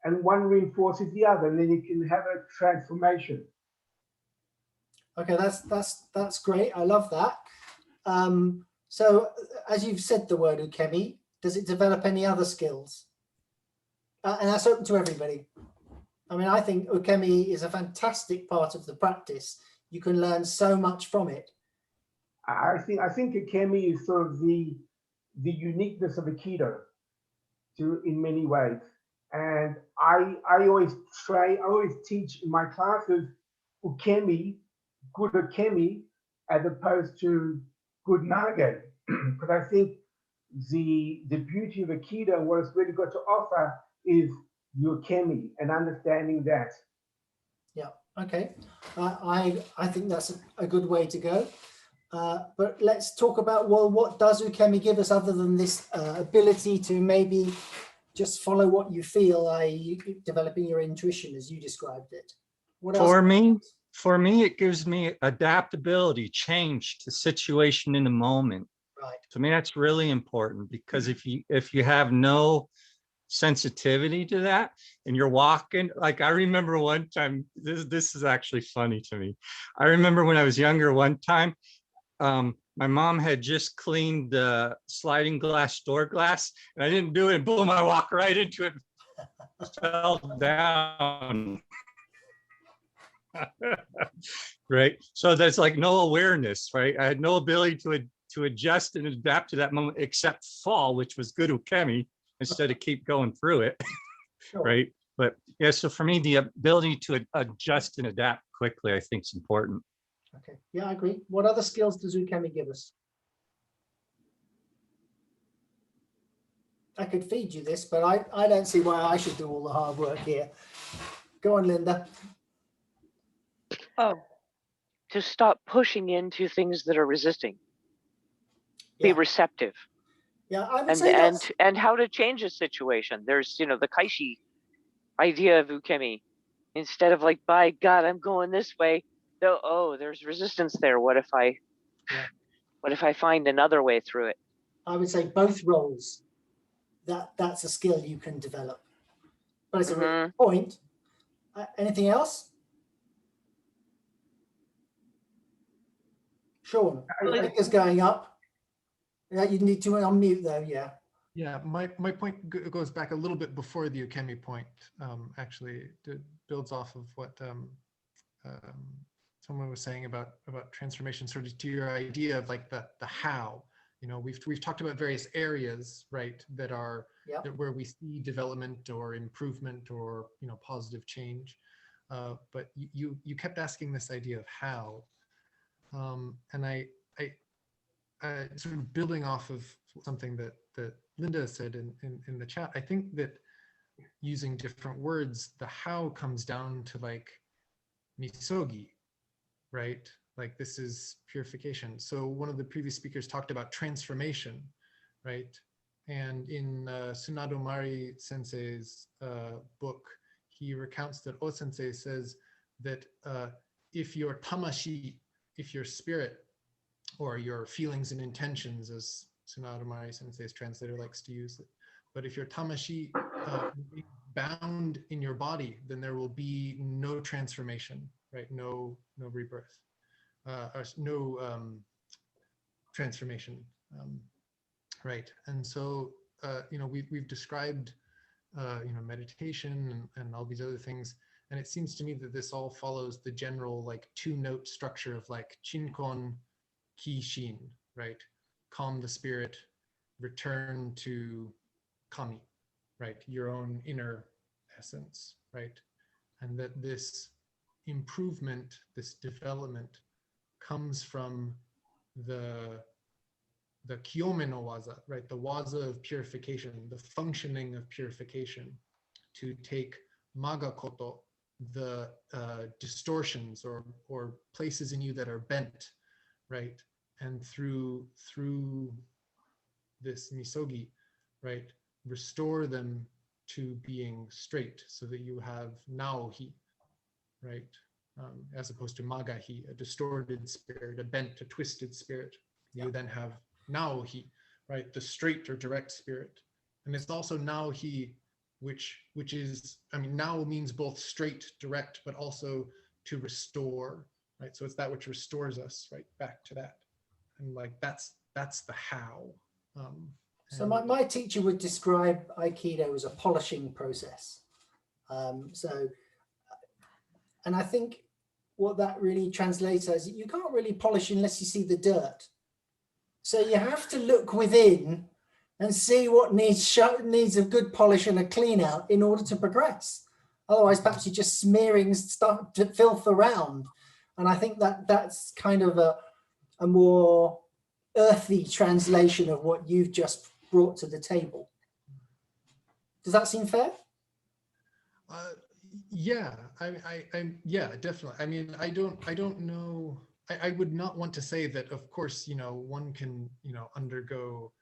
and one reinforces the other, and then you can have a transformation. Okay, that's great. I love that. So as you've said the word ukemi, does it develop any other skills? And that's open to everybody. I mean, I think ukemi is a fantastic part of the practice. You can learn so much from it. I think ukemi is sort of the uniqueness of Aikido in many ways. And I always teach in my classes ukemi, good ukemi, as opposed to good nage, because I think the beauty of Aikido and what it's really got to offer is your ukemi and understanding that. Yeah. Okay. I think that's a good way to go. But let's talk about, well, what does ukemi give us other than this ability to maybe just follow what you feel, i.e. developing your intuition as you described it? What else? For me, it gives me adaptability, change to situation in the moment. Right. To me, that's really important, because if you have no sensitivity to that and you're walking, like I remember one time, this is actually funny to me. I remember when I was younger, one time, my mom had just cleaned the sliding glass door glass, and I didn't do it, and boom, I walked right into it, fell down. Right, so there's like no awareness, right? I had no ability to adjust and adapt to that moment, except fall, which was good ukemi, instead of keep going through it. Sure. Right, but yeah, so for me, the ability to adjust and adapt quickly, I think, is important. Okay, yeah, I agree. What other skills does ukemi give us? I could feed you this, but I don't see why I should do all the hard work here. Go on, Linda. Oh, to stop pushing into things that are resisting. Be Yeah. receptive. Yeah, I would say that's, and how to change a situation. There's, you know, the kaishi idea of ukemi. Instead of like, by God, I'm going this way. Though, oh, there's resistance there. What if I, Yeah. what if I find another way through it? I would say both roles. That's a skill you can develop. But it's a really good point. Anything else? Sean, your finger's going up. Yeah, you need to unmute though. Yeah. Yeah, my point goes back a little bit before the ukemi point. Actually, it builds off of what someone was saying about transformation, sort of to your idea of like the how. You know, we've talked about various areas, right, that are that where we see development or improvement or, you know, positive change. But you kept asking this idea of how, and I sort of building off of something that Linda said in the chat. I think that using different words, the how comes down to like misogi, right? Like this is purification. So one of the previous speakers talked about transformation, right? And in Tsunado Mari Sensei's book, he recounts that O Sensei says that if your tamashi, if your spirit, or your feelings and intentions, as Tsunado Mari Sensei's translator likes to use it, but if your tamashi is bound in your body, then there will be no transformation, right? No rebirth. Or no transformation, right? And so, you know, we've described, you know, meditation and all these other things, and it seems to me that this all follows the general like 2-note structure of like chinkon, ki-shin, right? Calm the spirit, return to kami, right? Your own inner essence, right? And that this improvement, this development, comes from the Kiyome no waza, right? The waza of purification, the functioning of purification, to take magakoto, the distortions or places in you that are bent, right? And through this misogi, right, restore them to being straight, so that you have naohi, right? As opposed to magahi, a distorted spirit, a bent, a twisted spirit. You then have naohi, right? The straight or direct spirit. And it's also naohi, which is, I mean, nao means both straight, direct, but also to restore, right? So it's that which restores us, right, back to that. And like, that's the how. So my teacher would describe Aikido as a polishing process. And I think what that really translates as, you can't really polish unless you see the dirt. So you have to look within and see what needs a good polish and a clean out in order to progress. Otherwise, perhaps you're just smearing stuff to filth around. And I think that's kind of a more earthy translation of what you've just brought to the table. Does that seem fair? Yeah, yeah, definitely. I mean, I don't know. I would not want to say that, of course, you know, one can, you know, undergo,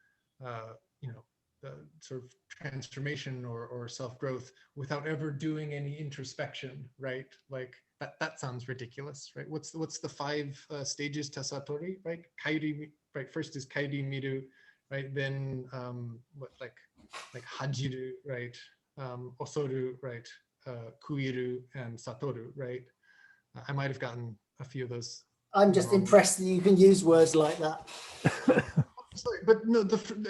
you know, the sort of transformation or self-growth without ever doing any introspection, right? Like that sounds ridiculous, right? What's the 5 stages to Satori, right? Kairi, right? First is Kairi Miru, right? Then like Hajiru, right? Osoru, right? Kuiru and Satoru, right? I might have gotten a few of those. I'm just impressed that you can use words like that. Sorry, but no,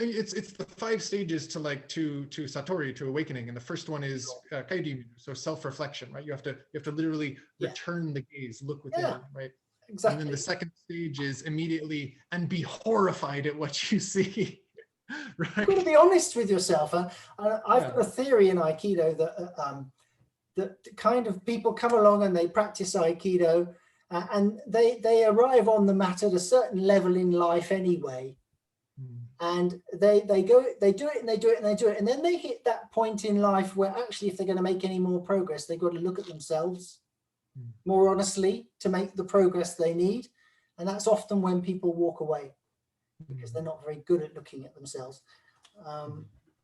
it's the 5 stages to Satori, to awakening, and the first one is Kairi, so self-reflection, right? You have to literally return the gaze, look within, right? Exactly. And then the second stage is immediately and be horrified at what you see. Right? You've got to be honest with yourself. I've got a theory in Aikido that kind of people come along and they practice Aikido, and they arrive on the mat at a certain level in life anyway. And they do it, and then they hit that point in life where actually, if they're going to make any more progress, they've got to look at themselves more honestly to make the progress they need. And that's often when people walk away. because they're not very good at looking at themselves.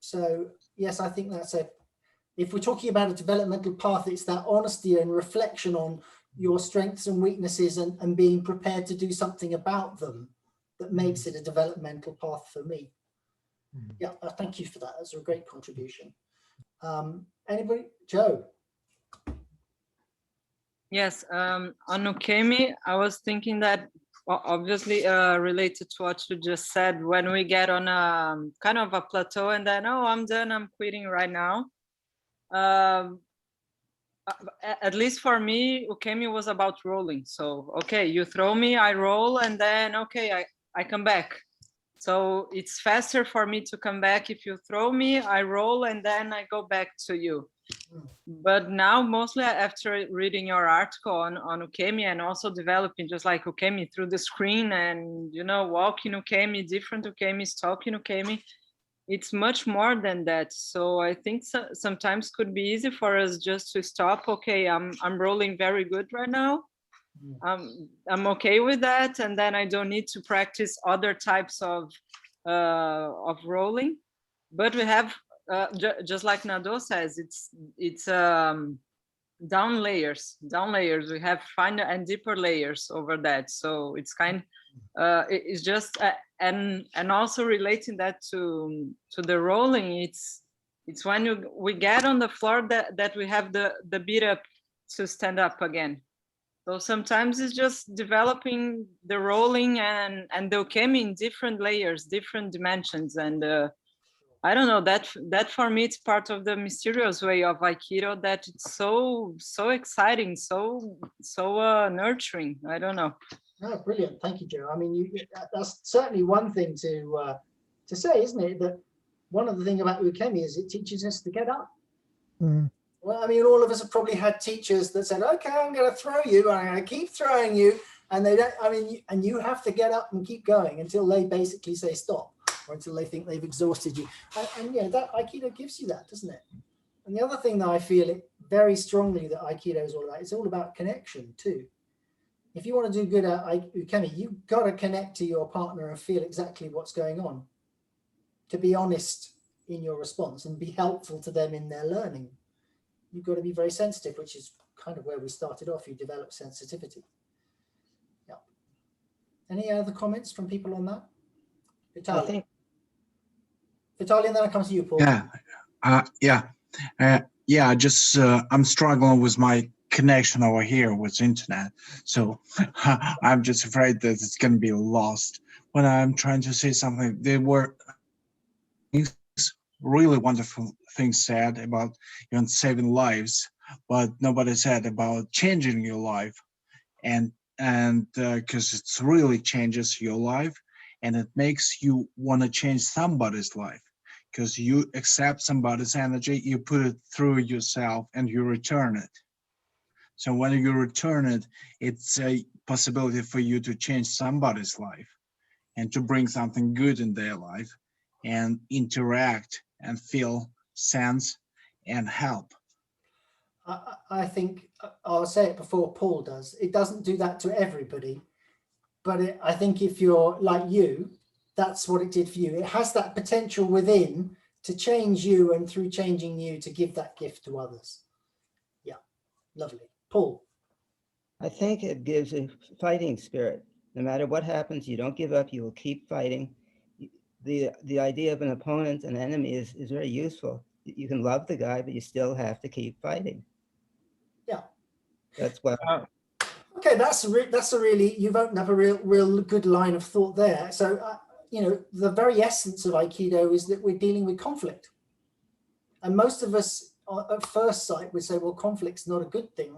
So yes, I think that's if we're talking about a developmental path, it's that honesty and reflection on your strengths and weaknesses and being prepared to do something about them that makes it a developmental path for me. Yeah, thank you for that. That's a great contribution. Anybody? Joe? Yes, on Ukemi, I was thinking that, well, obviously related to what you just said, when we get on a kind of a plateau and then, oh, I'm done, I'm quitting right now. At least for me, Ukemi was about rolling. So, okay, you throw me, I roll, and then, okay, I come back. So it's faster for me to come back. If you throw me, I roll, and then I go back to you. But now, mostly after reading your article on Ukemi and also developing just like Ukemi through the screen and, you know, walking Ukemi, different Ukemis, talking Ukemi, it's much more than that. So I think sometimes could be easy for us just to stop. Okay, I'm rolling very good right now. I'm okay with that, and then I don't need to practice other types of rolling. But we have just like Nadeau says, it's down layers. We have finer and deeper layers over that. So it's kind it's just and also relating that to the rolling, it's when we get on the floor that we have the beat up to stand up again. So sometimes it's just developing the rolling and the Ukemi in different layers, different dimensions. And I don't know, that for me, it's part of the mysterious way of Aikido, that it's so exciting, so nurturing. I don't know. No, brilliant. Thank you, Joe. I mean, that's certainly one thing to say, isn't it? That one of the things about Ukemi is it teaches us to get up. Well, I mean, all of us have probably had teachers that said, okay, I'm going to throw you, and I'm going to keep throwing you. And they don't, I mean, and you have to get up and keep going until they basically say stop, or until they think they've exhausted you. And yeah, that Aikido gives you that, doesn't it? And the other thing that I feel it very strongly that Aikido is all about, it's all about connection too. If you want to do good at Ukemi, you've got to connect to your partner and feel exactly what's going on, to be honest in your response and be helpful to them in their learning. You've got to be very sensitive, which is kind of where we started off. You develop sensitivity. Yeah. Any other comments from people on that? Vitaly. Vitaly, and then I come to you, Paul. Yeah. Just I'm struggling with my connection over here with internet, so I'm just afraid that it's going to be lost when I'm trying to say something. There were really wonderful things said about even saving lives, but nobody said about changing your life, and because it really changes your life, and it makes you want to change somebody's life, because you accept somebody's energy, you put it through yourself, and you return it. So when you return it, it's a possibility for you to change somebody's life and to bring something good in their life and interact and feel, sense, and help. I think I'll say it before Paul does. It doesn't do that to everybody, but I think if you're like you, that's what it did for you. It has that potential within to change you, and through changing you, to give that gift to others. Yeah, lovely. Paul? I think it gives a fighting spirit. No matter what happens, you don't give up, you will keep fighting. The idea of an opponent, an enemy is very useful. You can love the guy, but you still have to keep fighting. Yeah. That's what. Okay, that's a really, you've opened up a real good line of thought there. So, you know, the very essence of Aikido is that we're dealing with conflict. And most of us at first sight would say, well, conflict's not a good thing.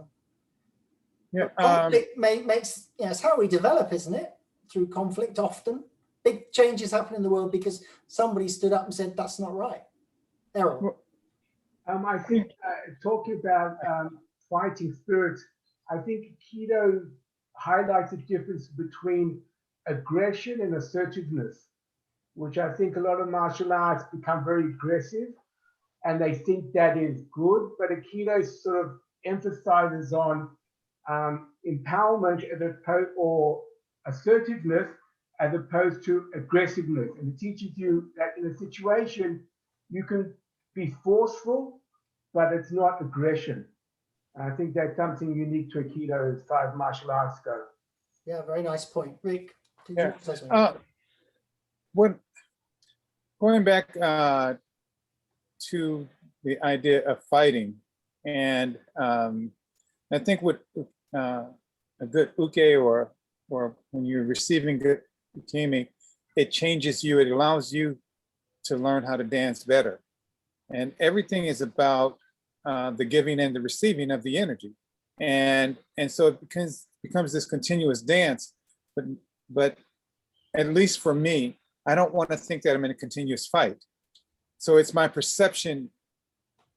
Yeah, conflict makes, you know, it's how we develop, isn't it? Through conflict often. Big changes happen in the world because somebody stood up and said, that's not right. Errol? I think talking about fighting spirit, I think Aikido highlights the difference between aggression and assertiveness, which I think a lot of martial arts become very aggressive and they think that is good, but Aikido sort of emphasizes on empowerment or assertiveness as opposed to aggressiveness. And it teaches you that in a situation, you can be forceful, but it's not aggression. And I think that's something unique to Aikido as far as martial arts go. Yeah, very nice point. Rick, did Yeah. you say something? Going back to the idea of fighting, and I think what a good uke or when you're receiving good ukemi, it changes you. It allows you to learn how to dance better, and everything is about the giving and the receiving of the energy, and so it becomes this continuous dance. But at least for me, I don't want to think that I'm in a continuous fight. So it's my perception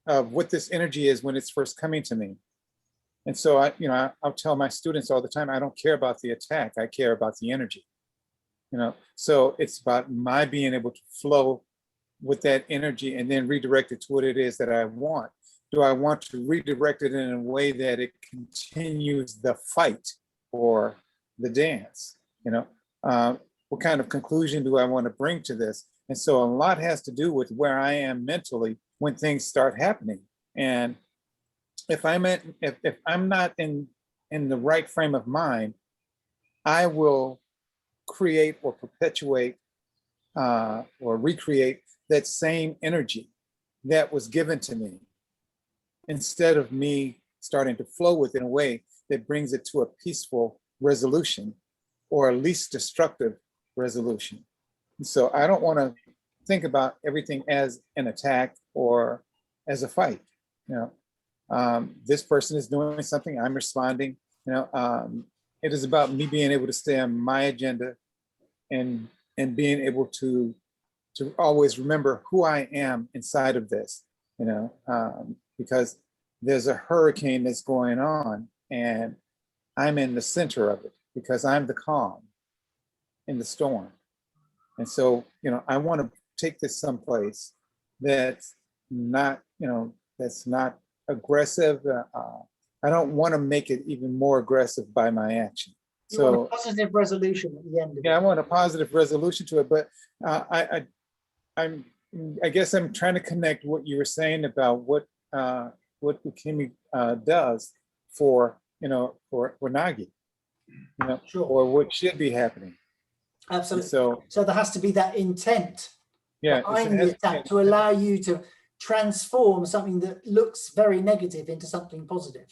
of what this energy is when it's first coming to me. And so I'll tell my students all the time, I don't care about the attack, I care about the energy. So it's about my being able to flow with that energy and then redirect it to what it is that I want. Do I want to redirect it in a way that it continues the fight or the dance? What kind of conclusion do I want to bring to this? And so a lot has to do with where I am mentally when things start happening. And if I'm not in the right frame of mind, I will create or perpetuate or recreate that same energy that was given to me, instead of me starting to flow with it in a way that brings it to a peaceful resolution or a least destructive resolution. So I don't want to think about everything as an attack or as a fight. This person is doing something, I'm responding. It is about me being able to stay on my agenda and being able to always remember who I am inside of this. Because there's a hurricane that's going on and I'm in the center of it because I'm the calm in the storm. And so, I want to take this someplace that's not, that's not aggressive. I don't want to make it even more aggressive by my action. You want a positive resolution at the end of it. I want a positive resolution to it, but I guess I'm trying to connect what you were saying about what ukemi does for Nagi, Sure. or what should be happening. Absolutely. So there has to be that intent behind the attack to yeah. allow you to transform something that looks very negative into something positive.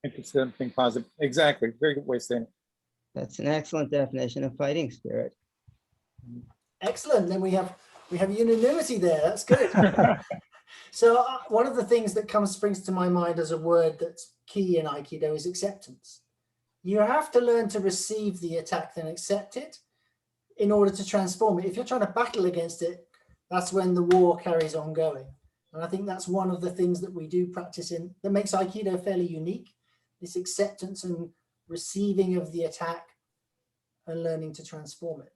Into something positive. Exactly. Very good way of saying it. That's an excellent definition of fighting spirit. Excellent. Then we have unanimity there. That's good. So one of the things that springs to my mind as a word that's key in Aikido is acceptance. You have to learn to receive the attack and accept it in order to transform it. If you're trying to battle against it, that's when the war carries on going. And I think that's one of the things that we do practice that makes Aikido fairly unique, this acceptance and receiving of the attack and learning to transform it.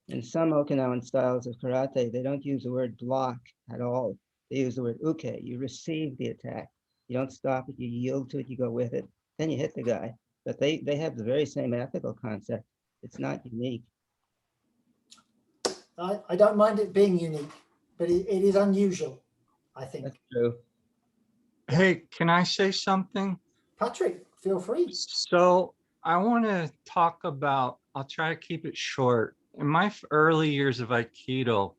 In some Okinawan styles of karate, they don't use the word block at all. They use the word uke. You receive the attack. You don't stop it, you yield to it, you go with it, then you hit the guy. But they have the very same ethical concept. It's not unique. I don't mind it being unique, but it is unusual, I think. That's true. Hey, can I say something? Patrick, feel free. So I want to talk about, I'll try to keep it short. In my early years of Aikido,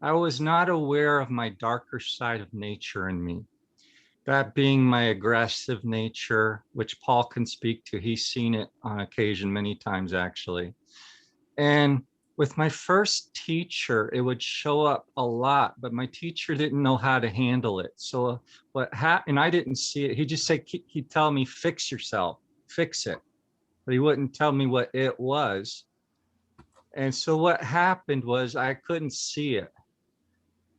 I was not aware of my darker side of nature in me. That being my aggressive nature, which Paul can speak to. He's seen it on occasion many times, actually. And with my first teacher, it would show up a lot, but my teacher didn't know how to handle it. So what happened, and I didn't see it. He'd just say, he'd tell me, fix yourself, fix it. But he wouldn't tell me what it was. And so what happened was I couldn't see it.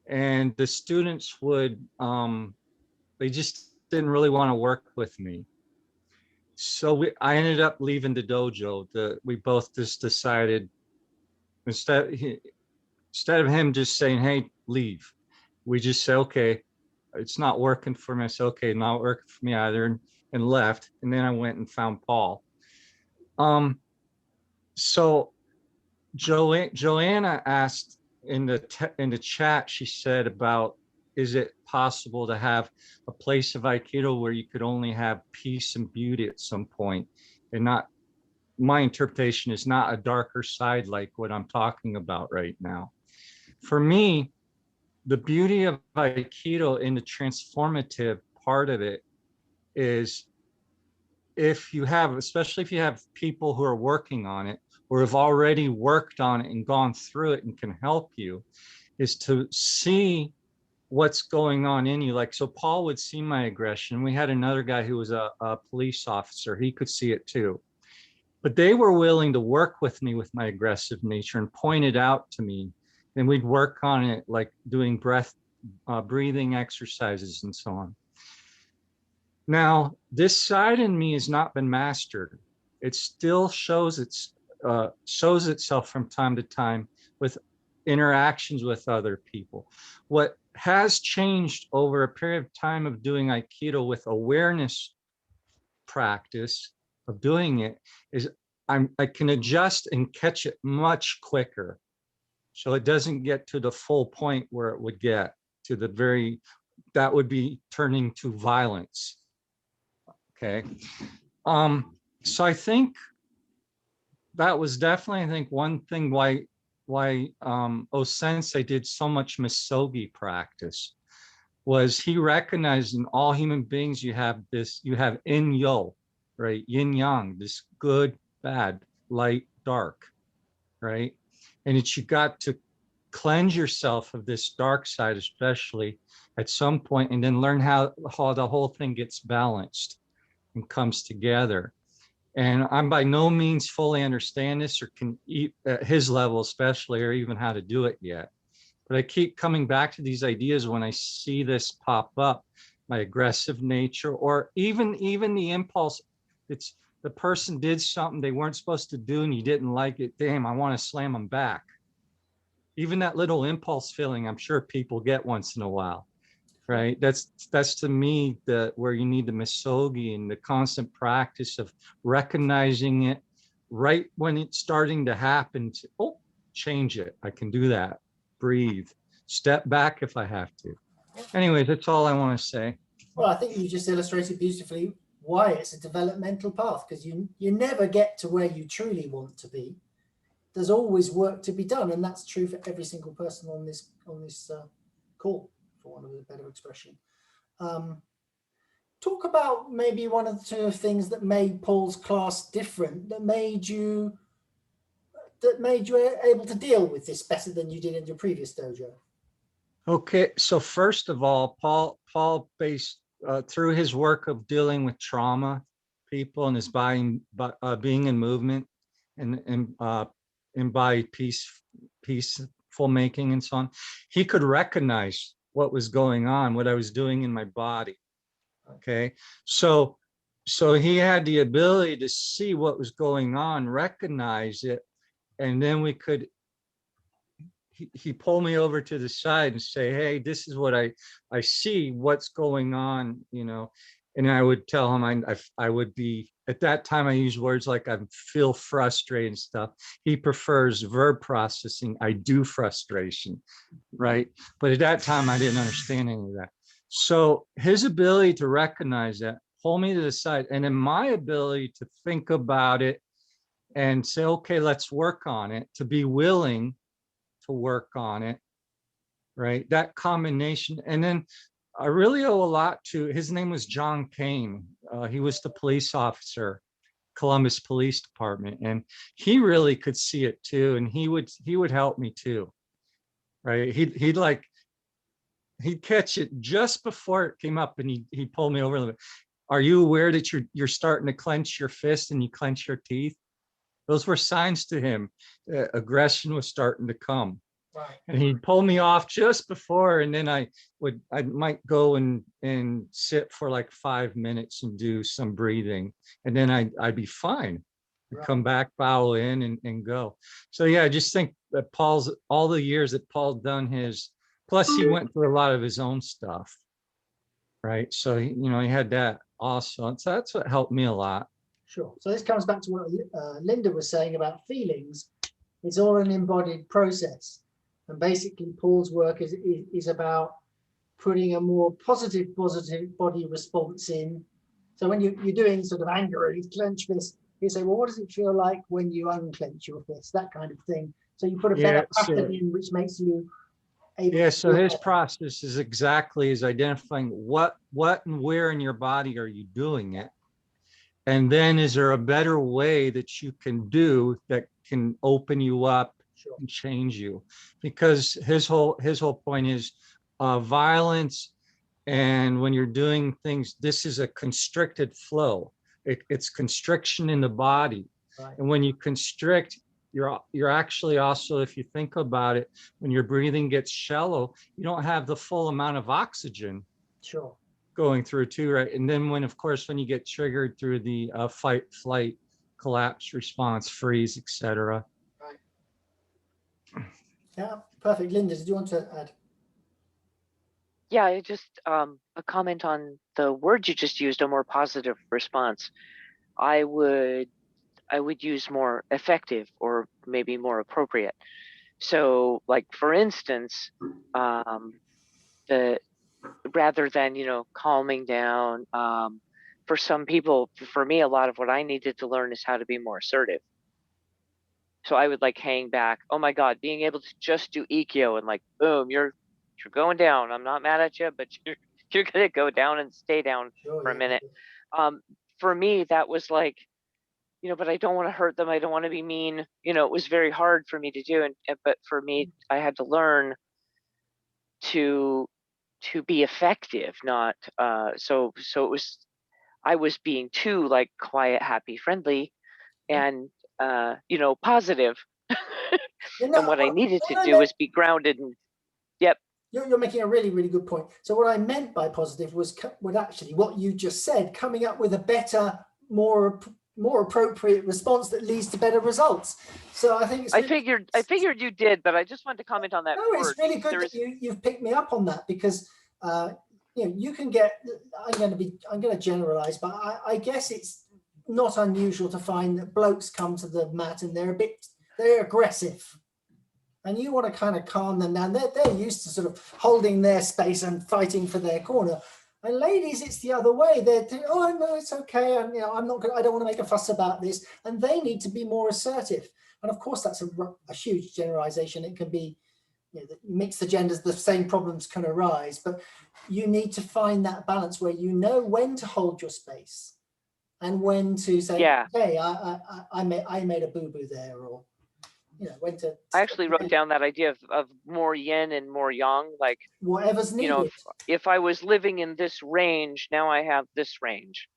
And the students would, they just didn't really want to work with me. So I ended up leaving the dojo. We both just decided, instead of him just saying, hey, leave, we just say, okay, it's not working for me. I said, okay, not working for me either, and left. And then I went and found Paul. So Joanna asked in the chat, she said about, is it possible to have a place of Aikido where you could only have peace and beauty at some point, and not, my interpretation is not a darker side like what I'm talking about right now. For me, the beauty of Aikido in the transformative part of it is, if you have, especially if you have people who are working on it or have already worked on it and gone through it and can help you, is to see what's going on in you. Like, so Paul would see my aggression. We had another guy who was a police officer. He could see it too. But they were willing to work with me with my aggressive nature and point it out to me. And we'd work on it, like doing breathing exercises and so on. Now, this side in me has not been mastered. It still shows itself from time to time with interactions with other people. What has changed over a period of time of doing Aikido with awareness practice of doing it is I can adjust and catch it much quicker. So it doesn't get to the full point where it would get to the very, that would be turning to violence. Okay. So I think that was definitely, I think, one thing why O-sensei did so much Misogi practice, was he recognized in all human beings you have this, you have yin-yo, right? Yin-yang, this good, bad, light, dark, right? And it's, you got to cleanse yourself of this dark side, especially at some point, and then learn how the whole thing gets balanced and comes together. And I'm by no means fully understand this or can eat at his level, especially, or even how to do it yet. But I keep coming back to these ideas when I see this pop up, my aggressive nature, or even the impulse. It's the person did something they weren't supposed to do and you didn't like it. Damn, I want to slam them back. Even that little impulse feeling, I'm sure people get once in a while. Right, that's to me where you need the misogi and the constant practice of recognizing it right when it's starting to happen. Oh, change it. I can do that. Breathe. Step back if I have to. Anyway, that's all I want to say. Well, I think you just illustrated beautifully why it's a developmental path, because you never get to where you truly want to be. There's always work to be done, and that's true for every single person on this call, for want of a better expression. Talk about maybe one of the two things that made Paul's class different, that made you able to deal with this better than you did in your previous dojo. Okay, so first of all, Paul based through his work of dealing with trauma, people, and his being in movement and embody peaceful making and so on, he could recognize what was going on, what I was doing in my body. Okay, so he had the ability to see what was going on, recognize it, and then we could, he pulled me over to the side and say, hey, this is what I see, what's going on, you know. And I would tell him I would be, at that time I use words like I feel frustrated and stuff. He prefers verb processing, I do frustration, right? But at that time I didn't understand any of that. So his ability to recognize that, pull me to the side, and then my ability to think about it and say, okay, let's work on it, to be willing to work on it, right? That combination. And then I really owe a lot to, his name was John Kane. He was the police officer, Columbus Police Department, and he really could see it too. And he would help me too, right? He'd catch it just before it came up, and he pulled me over a little bit. Are you aware that you're starting to clench your fist and you clench your teeth? Those were signs to him. Aggression was starting to come. Right. And he'd pull me off just before, and then I might go and sit for like 5 minutes and do some breathing, and then I'd be fine. Right. Come back, bow in, and go. So yeah, I just think that all the years that Paul done his, plus he went through a lot of his own stuff, right? So he had that also. So that's what helped me a lot. Sure. So this comes back to what Linda was saying about feelings. It's all an embodied process. And basically Paul's work is about putting a more positive body response in. So when you're doing sort of anger or you clench fist, you say, well, what does it feel like when you unclench your fist? That kind of thing. So you put a better pattern in, which makes you able to so his process is exactly is identifying what and where in your body are you doing it. And then is there a better way that you can do that can open you up and change you? Because his whole point is violence. And when you're doing things, this is a constricted flow. It's constriction in the body. Right. And when you constrict, you're actually also, if you think about it, when your breathing gets shallow, you don't have the full amount of oxygen going through too, right? And then when you get triggered through the fight, flight, collapse response, freeze, etc. Right. Yeah, perfect. Linda, did you want to add? Yeah, just a comment on the word you just used, a more positive response. I would use more effective or maybe more appropriate. So like, for instance, rather than, calming down, for some people, for me, a lot of what I needed to learn is how to be more assertive. So I would like hang back. Oh my God, being able to just do Ikkyo and like, boom, you're going down. I'm not mad at you, but you're gonna go down and stay down for a minute. For me, that was like, but I don't want to hurt them. I don't want to be mean. It was very hard for me to do. But for me, I had to learn to be effective, not so it was, I was being too like quiet, happy, friendly, and positive. And what I needed to do was be grounded and You're making a really, really good point. So what I meant by positive was actually what you just said, coming up with a better, more appropriate response that leads to better results. So I think it's really, I figured you did, but I just wanted to comment on that. No, word. It's really good that you've picked me up on that, because you can get, I'm going to generalize, but I guess it's not unusual to find that blokes come to the mat and they're aggressive. And you want to kind of calm them down. They're used to sort of holding their space and fighting for their corner. And ladies, it's the other way. They're thinking, oh no, it's okay. And I don't want to make a fuss about this. And they need to be more assertive. And of course, that's a huge generalization. It can be, mix the genders, the same problems can arise. But you need to find that balance where you know when to hold your space and when to say, hey, I made a boo-boo there, or when to. I actually wrote down that idea of more yin and more yang, like whatever's needed. If I was living in this range, now I have this range.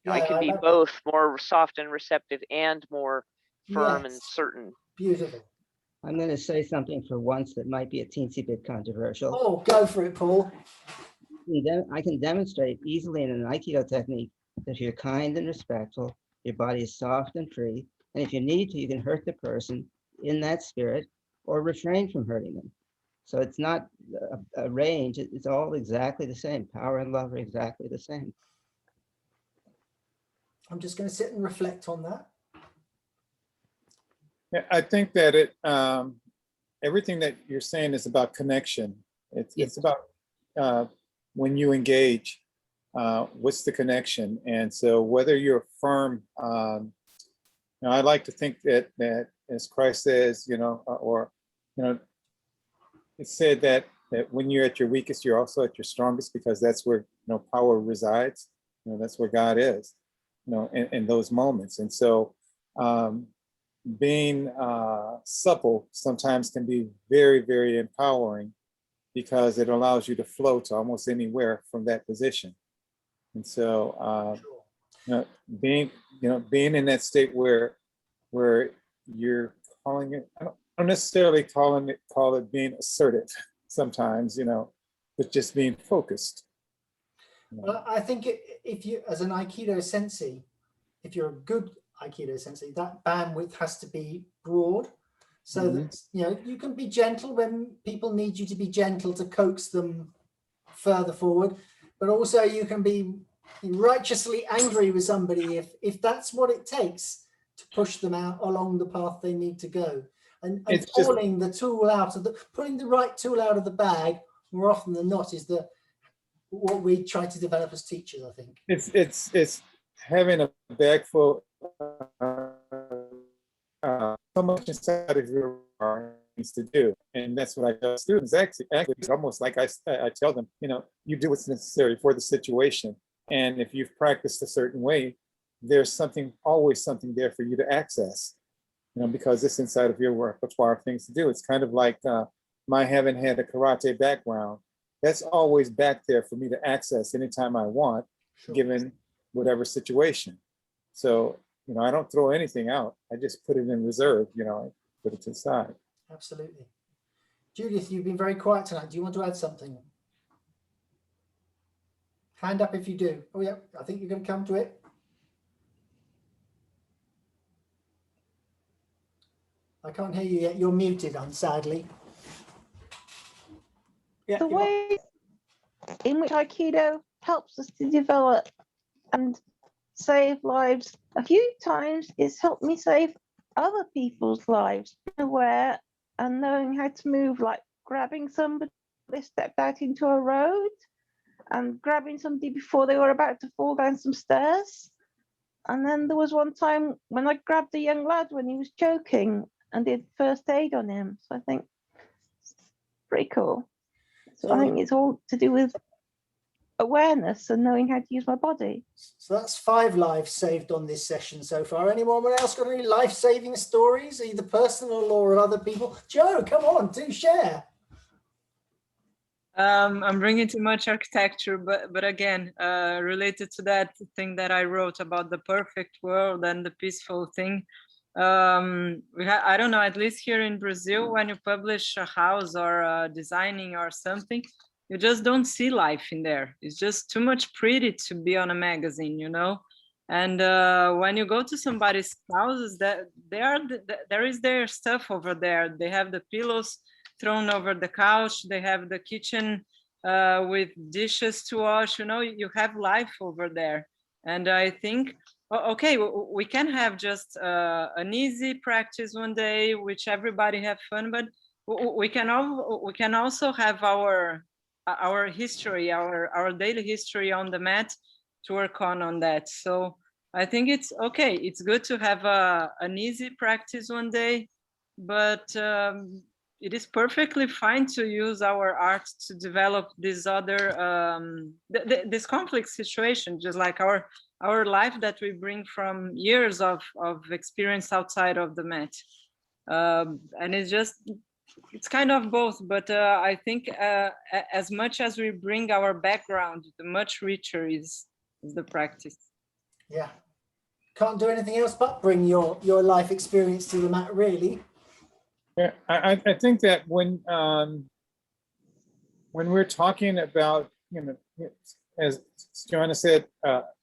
I can be both more soft and receptive and more firm and certain. Beautiful. I'm going to say something for once that might be a teensy bit controversial. Oh, go for it, Paul. I can demonstrate easily in an Aikido technique that if you're kind and respectful, your body is soft and free, and if you need to, you can hurt the person in that spirit or refrain from hurting them. So it's not a range, it's all exactly the same. Power and love are exactly the same. I'm just going to sit and reflect on that. Yeah, I think that everything that you're saying is about connection. It's about when you engage, what's the connection? And so whether you're firm, I like to think that as Christ says, it said that when you're at your weakest, you're also at your strongest, because that's where power resides. That's where God is, in those moments. And so being supple sometimes can be very, very empowering, because it allows you to flow to almost anywhere from that position. And so being in that state where you're calling it, I don't necessarily call it being assertive sometimes, but just being focused. Well, I think if you, as an Aikido sensei, if you're a good Aikido sensei, that bandwidth has to be broad, so that you can be gentle when people need you to be gentle to coax them further forward, but also you can be righteously angry with somebody if that's what it takes to push them out along the path they need to go. And It's just- pulling the tool out of pulling the right tool out of the bag more often than not is what we try to develop as teachers, I think. It's having a bag full so much inside of your things to do, and that's what I tell students. Actually, it's almost like I tell them, you do what's necessary for the situation, and if you've practiced a certain way, there's always something there for you to access, because it's inside of your repertoire of things to do. It's kind of like my having had a karate background. That's always back there for me to access anytime I want, Sure. given whatever situation. So, I don't throw anything out. I just put it in reserve, I put it to the side. Absolutely. Judith, you've been very quiet tonight. Do you want to add something? Hand up if you do. Oh yeah, I think you're going to come to it. I can't hear you yet. You're muted, sadly. Yeah, The way in which Aikido helps us to develop and save lives a few times, it's helped me save other people's lives. Being aware and knowing how to move, like grabbing somebody they stepped out into a road and grabbing somebody before they were about to fall down some stairs. And then there was one time when I grabbed a young lad when he was choking and did first aid on him. So I think it's pretty cool. So I think it's all to do with awareness and knowing how to use my body. So that's 5 lives saved on this session so far. Anyone else got any life-saving stories, either personal or other people? Joe, come on, do share. I'm bringing too much architecture, but again, related to that thing that I wrote about the perfect world and the peaceful thing. I don't know, at least here in Brazil, when you publish a house or designing or something, you just don't see life in there. It's just too much pretty to be on a magazine, And when you go to somebody's houses, there is their stuff over there. They have the pillows thrown over the couch. They have the kitchen with dishes to wash. You have life over there. And I think, okay, we can have just an easy practice one day, which everybody have fun, but we can also have our history, our daily history on the mat to work on that. So I think it's okay. It's good to have an easy practice one day, but it is perfectly fine to use our art to develop this other this conflict situation, just like our life that we bring from years of experience outside of the mat. And it's kind of both, but I think as much as we bring our background, the much richer is the practice. Yeah, can't do anything else but bring your life experience to the mat, really. Yeah, I think that when we're talking about, as Joanna said,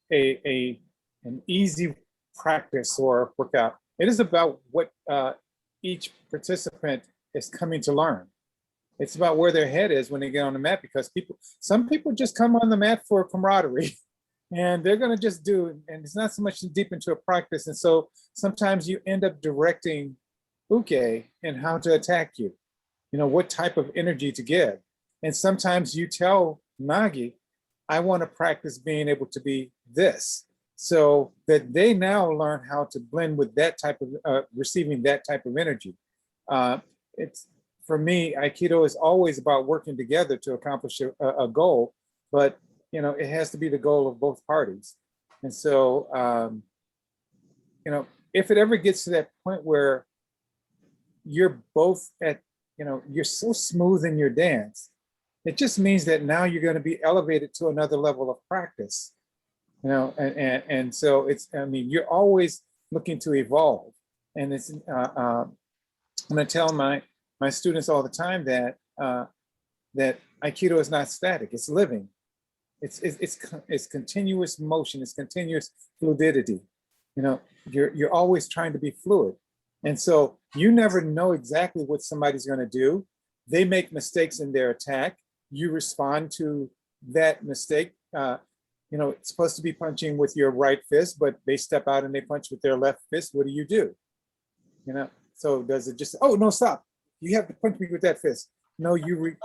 an easy practice or workout, it is about what each participant is coming to learn. It's about where their head is when they get on the mat, because some people just come on the mat for camaraderie and they're going to just do it, and it's not so much deep into a practice. And so sometimes you end up directing uke and how to attack you, what type of energy to give. And sometimes you tell Nagi, I want to practice being able to be this, so that they now learn how to blend with that type of receiving that type of energy. It's, for me, Aikido is always about working together to accomplish a goal, but it has to be the goal of both parties. And so if it ever gets to that point where you're both at, you're so smooth in your dance, it just means that now you're going to be elevated to another level of practice. And so you're always looking to evolve. And it's and I tell my students all the time that that Aikido is not static; it's living. It's continuous motion. It's continuous fluidity. You're always trying to be fluid, and so you never know exactly what somebody's going to do. They make mistakes in their attack. You respond to that mistake. It's supposed to be punching with your right fist, but they step out and they punch with their left fist. What do? So does it just, oh, no, stop. You have to punch me with that fist. No, you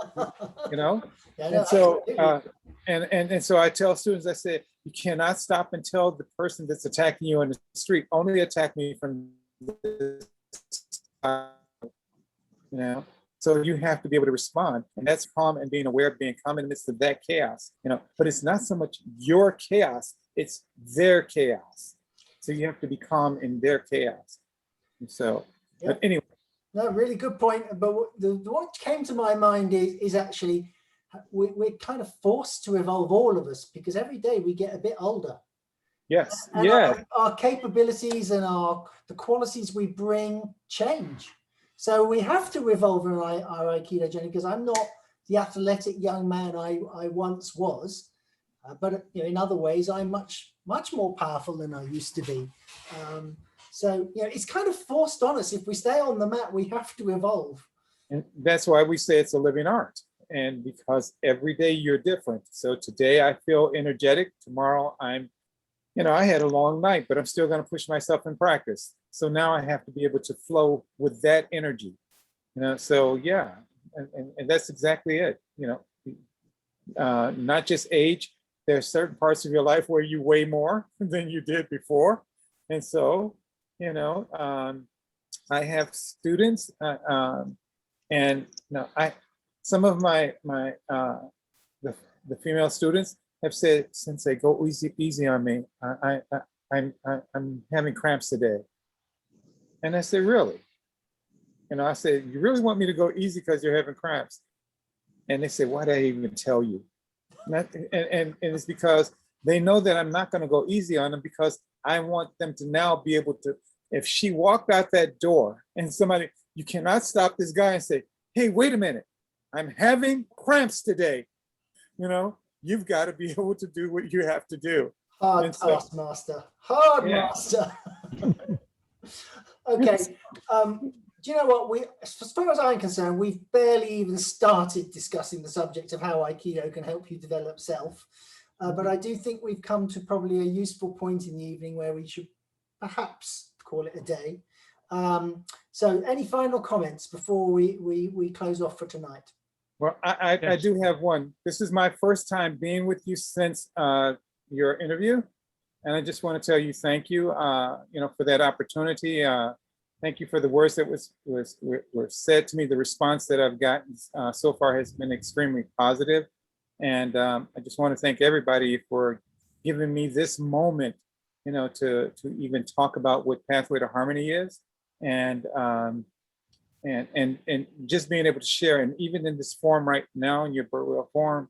know? Yeah, no, And so, absolutely. and so I tell students, I say, you cannot stop and tell the person that's attacking you on the street, only attack me from this side, you know? So you have to be able to respond, and that's calm and being aware of being calm in the midst of that chaos, you know, but it's not so much your chaos, it's their chaos. So you have to be calm in their chaos. And so, but anyway. No, really good point. But what came to my mind is actually, we're kind of forced to evolve, all of us, because every day we get a bit older. Yes, And yeah. our capabilities and the qualities we bring change. So we have to evolve in our Aikido journey, because I'm not the athletic young man I once was, but you know, in other ways I'm much more powerful than I used to be. So you know, it's kind of forced on us. If we stay on the mat, we have to evolve. And that's why we say it's a living art. And because every day you're different. So today I feel energetic. Tomorrow I'm, you know, I had a long night, but I'm still going to push myself in practice. So now I have to be able to flow with that energy, you know. So yeah, and that's exactly it. You know, not just age. There are certain parts of your life where you weigh more than you did before, and so you know, I have students, and you know, some of my the female students have said, "Sensei, go easy on me. I'm having cramps today." And I said, "Really?" You know, I said, "You really want me to go easy because you're having cramps?" And they said, "Why did I even tell you?" And it's because they know that I'm not going to go easy on them, because I want them to now be able to, if she walked out that door and somebody, you cannot stop this guy and say, "Hey, wait a minute, I'm having cramps today." You know, you've got to be able to do what you have to do. Hard task, master. Hard master. Okay. Do you know what? As far as I'm concerned, we've barely even started discussing the subject of how Aikido can help you develop self. But I do think we've come to probably a useful point in the evening where we should perhaps call it a day. So any final comments before we close off for tonight? Well, I do have one. This is my first time being with you since your interview. And I just want to tell you thank you, you know, for that opportunity. Thank you for the words that were said to me. The response that I've gotten so far has been extremely positive. And I just want to thank everybody for giving me this moment, you know, to even talk about what Pathway to Harmony is, and just being able to share. And even in this forum right now, in your Burwell forum,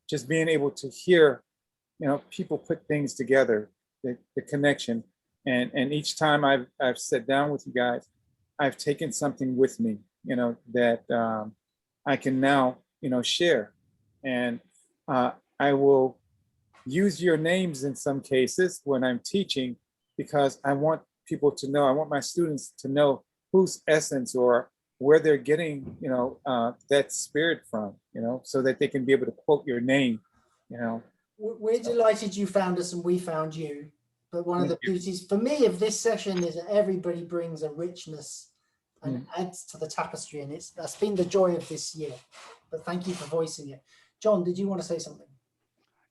just being able to hear, you know, people put things together, the connection. And each time I've sat down with you guys, I've taken something with me, you know, that I can now, you know, share. And I will use your names in some cases when I'm teaching, because I want people to know, I want my students to know whose essence or where they're getting, you know, that spirit from, you know, so that they can be able to quote your name, you know. We're delighted you found us and we found you. But one of the beauties for me of this session is that everybody brings a richness and adds to the tapestry, and that's been the joy of this year. But thank you for voicing it. John, did you want to say something?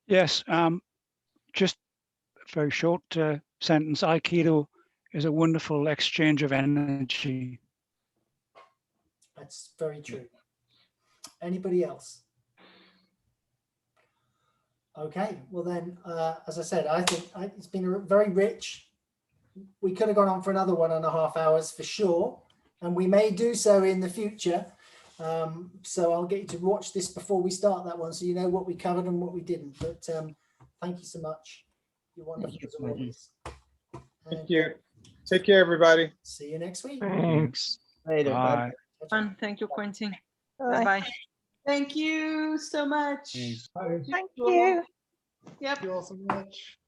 Yes, just a very short sentence. Aikido is a wonderful exchange of energy. That's very true. Anybody else? Okay, well then, as I said, I think it's been very rich. We could have gone on for another 1.5 hours for sure, and we may do so in the future. So I'll get you to watch this before we start that one, so you know what we covered and what we didn't. But thank you so much. You're wonderful as always. Thank you. Take care, everybody. See you next week. Thanks. Later. Bye. Thank you, Quentin. Bye-bye. Thank you so much. Thank you. Yep. Thank you all so much.